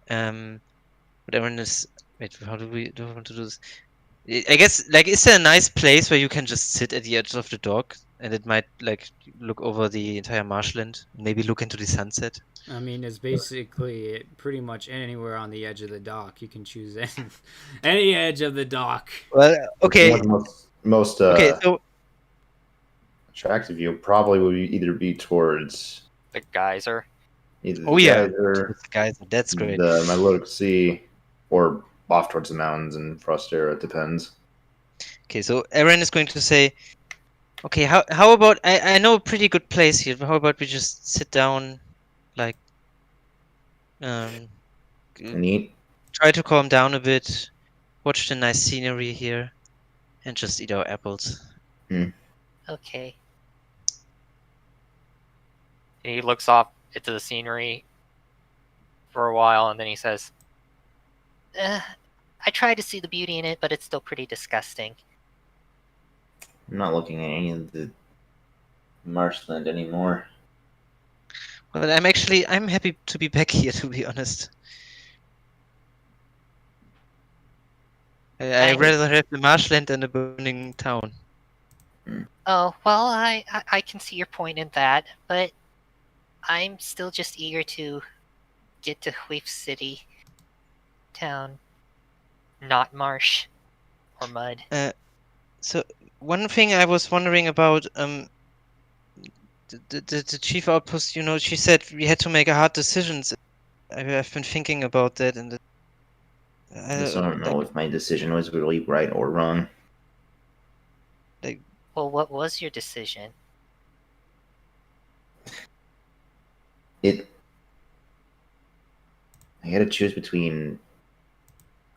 Aaron is, wait, how do I want to do this? I guess, like, is there a nice place where you can just sit at the edge of the dock and it might, like, look over the entire marshland, maybe look into the sunset? I mean, it's basically pretty much anywhere on the edge of the dock. You can choose any edge of the dock. Well, okay. Most Okay, so attractive view probably would either be towards The geyser. either the oh yeah, geyser, guys, that's great. the Milotic Sea, or off towards the mountains in Frostera. It depends. Okay, so Aaron is going to say, okay, how about I know a pretty good place here. How about we just sit down, like, Neat. try to calm down a bit, watch the nice scenery here, and just eat our apples. Okay. And he looks off into the scenery for a while, and then he says, I tried to see the beauty in it, but it's still pretty disgusting. I'm not looking at any of the marshland anymore. Well, I'm happy to be back here, to be honest. I rather have the marshland than a burning town. Oh, well, I can see your point in that, but I'm still just eager to get to Whiff City town, not marsh or mud. So one thing I was wondering about, the chief outpost, she said we had to make hard decisions. I've been thinking about that, and I still don't know if my decision was really right or wrong. Well, what was your decision? I had to choose between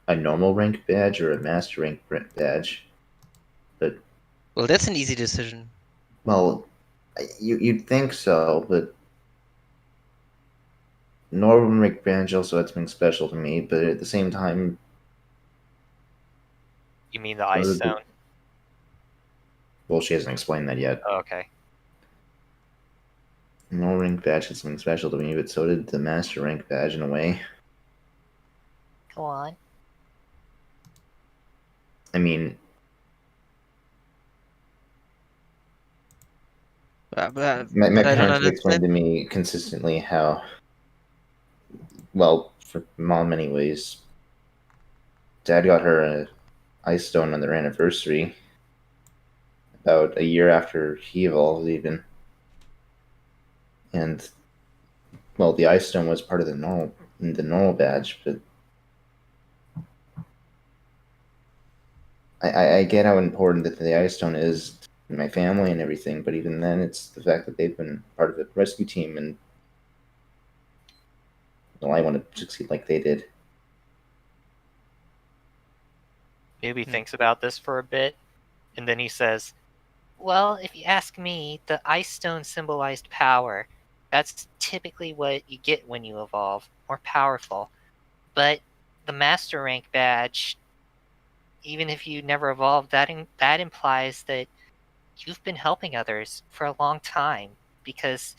a normal rank badge or a master rank badge. But well, that's an easy decision. well, you'd think so, but normal rank badge also had something special to me. But at the same time, You mean the ice stone? Well, she hasn't explained that yet. Oh, okay. Normal rank badge had something special to me, but so did the master rank badge in a way. Go on. I mean, But my I don't parents would explain understand. to me consistently how, well, for mom anyways, Dad got her a ice stone on their anniversary, about a year after he evolved, even. And well, the ice stone was part of the normal badge, but I get how important that the ice stone is in my family and everything, but even then, it's the fact that they've been part of the rescue team, and well, I want to succeed like they did. Maybe thinks about this for a bit, and then he says, well, if you ask me, the ice stone symbolized power. That's typically what you get when you evolve, more powerful. But the master rank badge, even if you never evolved, that implies that you've been helping others for a long time. Because,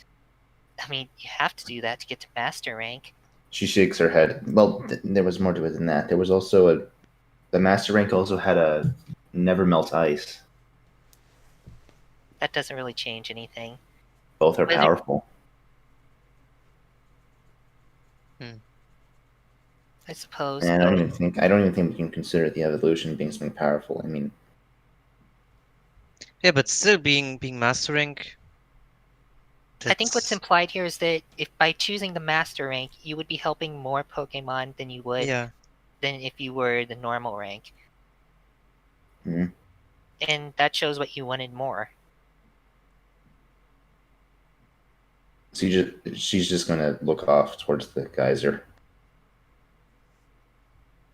I mean, you have to do that to get to master rank. She shakes her head. Well, there was more to it than that. There was also the master rank also had a never melt ice. That doesn't really change anything. Both are powerful. I suppose. And I don't even think we can consider the evolution being something powerful. I mean, yeah, but still being master rank. I think what's implied here is that if by choosing the master rank, you would be helping more Pokemon than you would than if you were the normal rank. Mm-hmm. And that shows what you wanted more. So she's just gonna look off towards the geyser.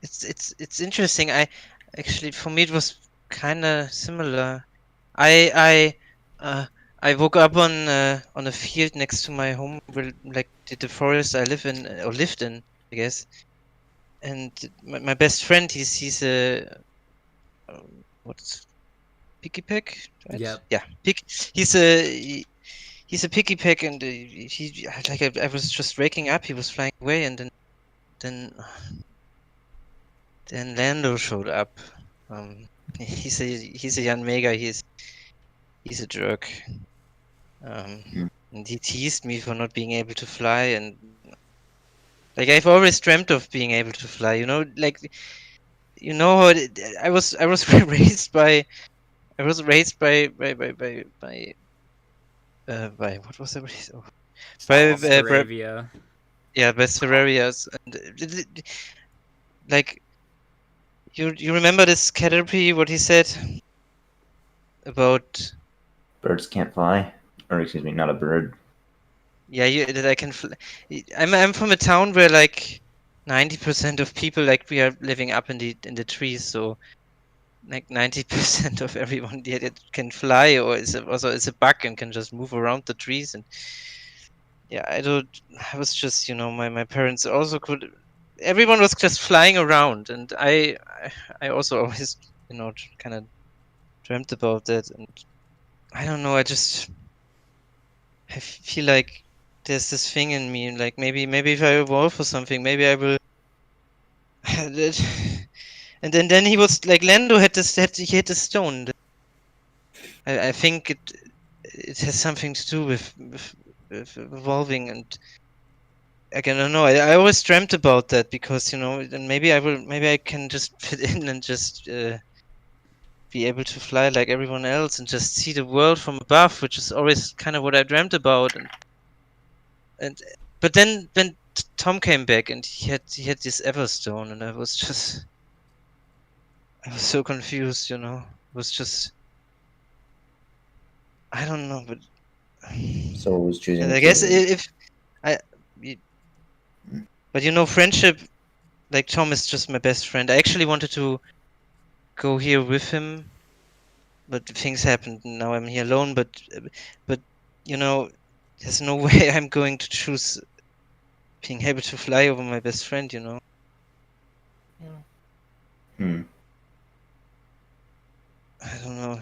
It's interesting. Actually, for me, it was kind of similar. I woke up on a field next to my home, where, like, the forest I live in, or lived in, I guess. And my best friend, he's a what's picky peck? Right? Yep. Yeah, he's a picky peck, and he like I was just waking up. He was flying away, and then Lando showed up. He's a young mega. He's a jerk. And he teased me for not being able to fly, and like I've always dreamt of being able to fly. Like how I was raised by what was the race? Oh, by Staravia. Yeah, by Serrarias, and like you remember this Caterpie? What he said about birds can't fly, or excuse me, not a bird. Yeah, that I can fly. I'm from a town where like 90% of people, like, we are living up in the trees, so like 90% of everyone that can fly or is a bug and can just move around the trees. And yeah, I was just, my parents also could. Everyone was just flying around, and I also always, kind of dreamt about that. And I don't know, I feel like there's this thing in me, like maybe if I evolve or something, maybe I will. And then he was like Lando had he had this stone. I think it has something to do with evolving, and I don't know. I always dreamt about that because then maybe I can just fit in and just be able to fly like everyone else and just see the world from above, which is always kind of what I dreamt about. And but then when Tom came back and he had this Everstone, and I was so confused. It was just I don't know, but So it was choosing and I to. guess if I, y- but friendship. Like Tom is just my best friend. I actually wanted to go here with him, but things happened. And now I'm here alone. But there's no way I'm going to choose being able to fly over my best friend. Hmm. I don't know.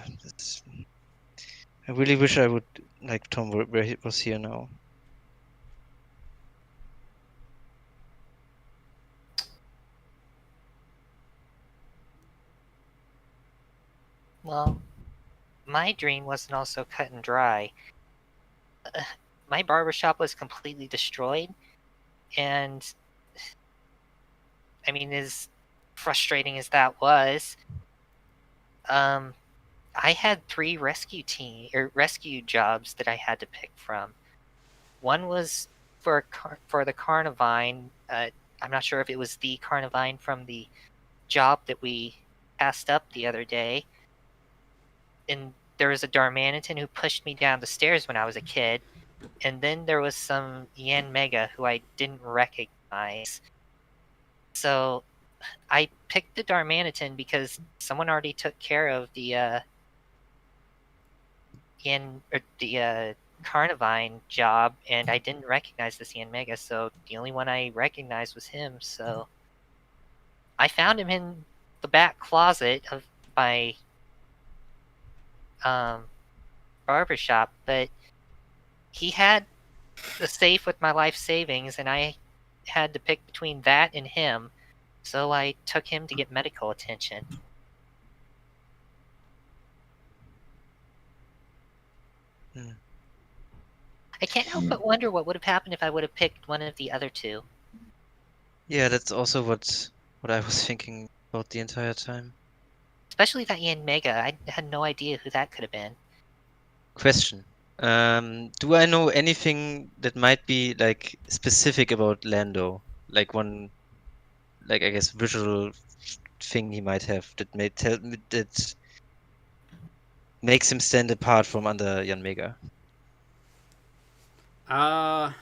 I really wish I would like Tom where he was here now. Well, my dream wasn't also cut and dry. My barbershop was completely destroyed, and I mean, as frustrating as that was, I had 3 rescue jobs that I had to pick from. One was for the Carnivine. I'm not sure if it was the Carnivine from the job that we passed up the other day. And there was a Darmanitan who pushed me down the stairs when I was a kid. And then there was some Yan Mega who I didn't recognize. So I picked the Darmanitan because someone already took care of the Carnivine job, and I didn't recognize this Yan Mega, so the only one I recognized was him. So I found him in the back closet of my barbershop, but he had the safe with my life savings, and I had to pick between that and him, so I took him to get medical attention. I can't help but wonder what would have happened if I would have picked one of the other two. Yeah, that's also what I was thinking about the entire time. Especially that Yan Mega. I had no idea who that could have been. Question. Do I know anything that might be like specific about Lando? Like one, like I guess visual thing he might have that that makes him stand apart from other Jan Mega. I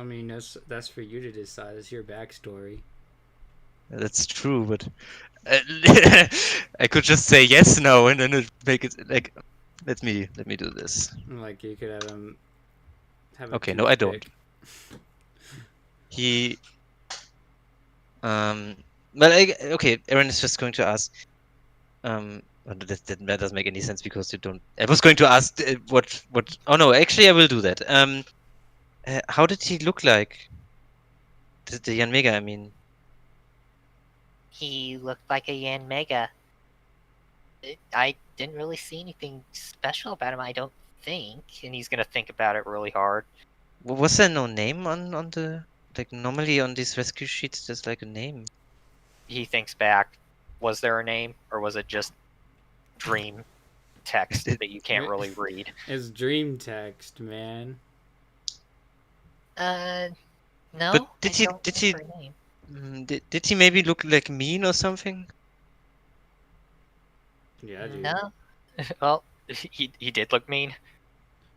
mean, that's for you to decide. It's your backstory. That's true, but I could just say yes, no, and then it make it like. Let me do this. Like you could have him. Have a Okay, no, I don't. toothpick. He. Well, okay. Aaron is just going to ask. That doesn't make any sense because you don't. I was going to ask what. Oh no, actually, I will do that. How did he look like? The Jan Mega, I mean. He looked like a Yan Mega. I didn't really see anything special about him, I don't think. And he's gonna think about it really hard. Was there no name on the like normally on these rescue sheets? There's like a name. He thinks back. Was there a name, or was it just dream text that you can't really read? It's dream text, man. No. But did he did he maybe look like mean or something? Yeah, dude. No. Well, he did look mean.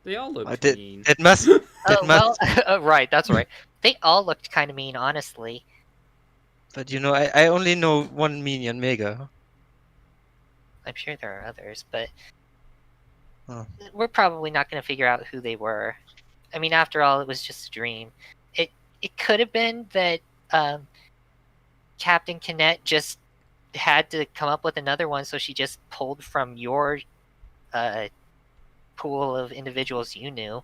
They all look mean. That must. Well, right, that's right. They all looked kind of mean, honestly. But I only know one mean Jan Mega. I'm sure there are others, but we're probably not going to figure out who they were. I mean, after all, it was just a dream. It could have been that Captain Kinnett just had to come up with another one, so she just pulled from your pool of individuals you knew.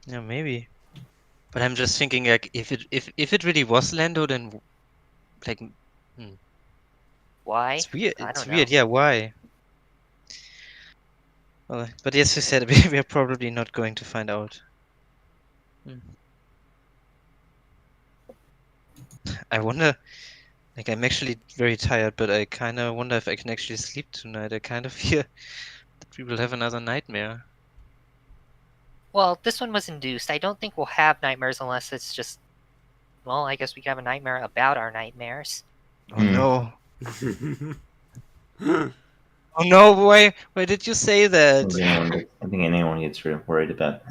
Yeah, maybe. But I'm just thinking, like, if it really was Lando, then like, Why? it's weird. I It's don't weird. know. Yeah, why? Well, but yes, you said we're probably not going to find out. I wonder. Like, I'm actually very tired, but I kind of wonder if I can actually sleep tonight. I kind of fear that we will have another nightmare. Well, this one was induced. I don't think we'll have nightmares unless it's just. Well, I guess we could have a nightmare about our nightmares. Oh no! Oh no! Why did you say that? I think anyone gets worried about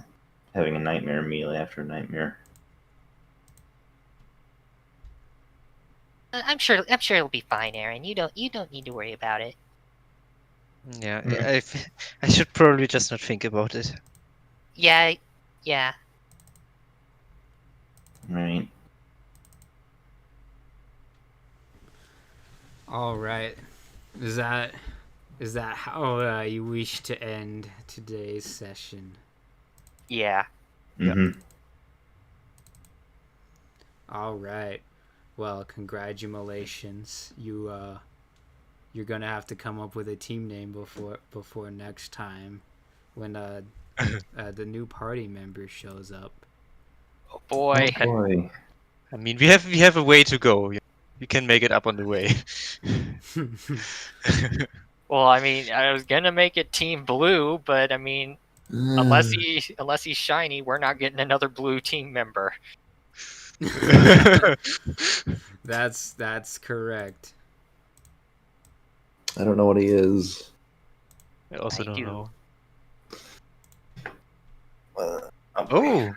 having a nightmare immediately after a nightmare. I'm sure it'll be fine, Aaron. You don't need to worry about it. Yeah, I should probably just not think about it. Yeah. Right. All right. Is that how you wish to end today's session? Yeah. Mm-hmm. All right. Well, congratulations. You're gonna have to come up with a team name before next time, when the new party member shows up. Oh boy. Oh boy. I mean, we have a way to go. We can make it up on the way. Well, I mean, I was gonna make it Team Blue, but I mean, unless he's shiny, we're not getting another blue team member. That's correct. I don't know what he is. I also I don't do. know. Oh.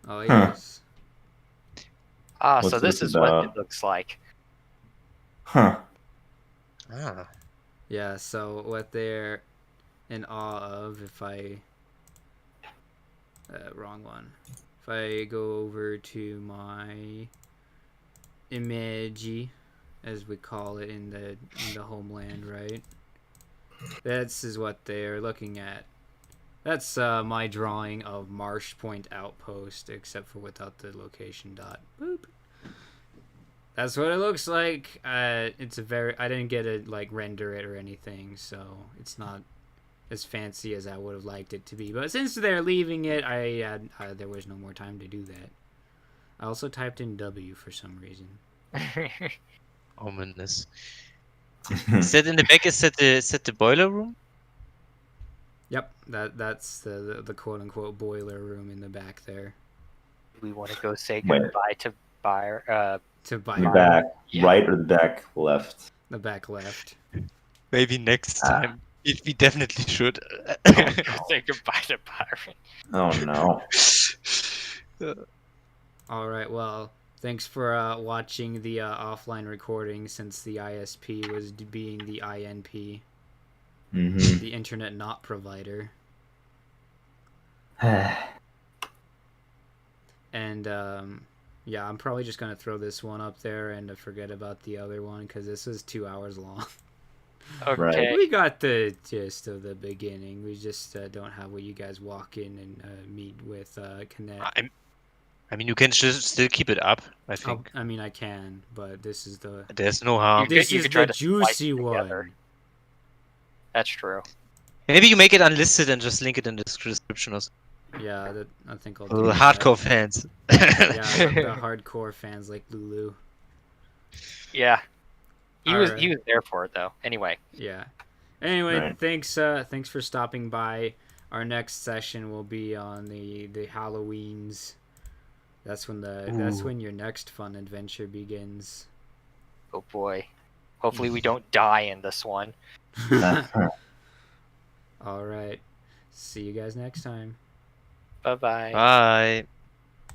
Oh yes. Ah, What's so this this is what about? it looks like. Huh. Ah. Yeah. So what they're in awe of, if I wrong one. If I go over to my image, as we call it in the homeland, right? This is what they're looking at. That's my drawing of Marshpoint Outpost, except for without the location dot. Boop. That's what it looks like. It's a very. I didn't get to like render it or anything, so it's not as fancy as I would have liked it to be. But since they're leaving it, there was no more time to do that. I also typed in W for some reason. Ominous. Is that in the back? Is that the boiler room? Yep, that's the quote unquote boiler room in the back there. We want to go say Wait. goodbye to Byron. To buy The back Yeah. right or the back left? the back left. Maybe next time. We definitely should. Say goodbye to Byron. Oh no. All right, well, thanks for watching the offline recording, since the ISP was being the INP, Mm-hmm. the internet not provider. And yeah, I'm probably just gonna throw this one up there and forget about the other one, because this is 2 hours long. Okay. Right. We got the gist of the beginning. We just don't have what you guys walk in and meet with Connect. I mean, you can just still keep it up. I think I mean, I can, but this is the there's no harm. this you is could try the to splice juicy it together. one. That's true. Maybe you make it unlisted and just link it in the description or something. Yeah, I think I'll For do the that. hardcore fans. Yeah, the hardcore fans like Lulu. Yeah. He was Alright. there for it though. Anyway. Yeah. Anyway, Right. thanks for stopping by. Our next session will be on the Halloweens. That's when your next fun adventure begins. Oh boy. Hopefully we don't die in this one. All right. See you guys next time. Bye-bye. Bye.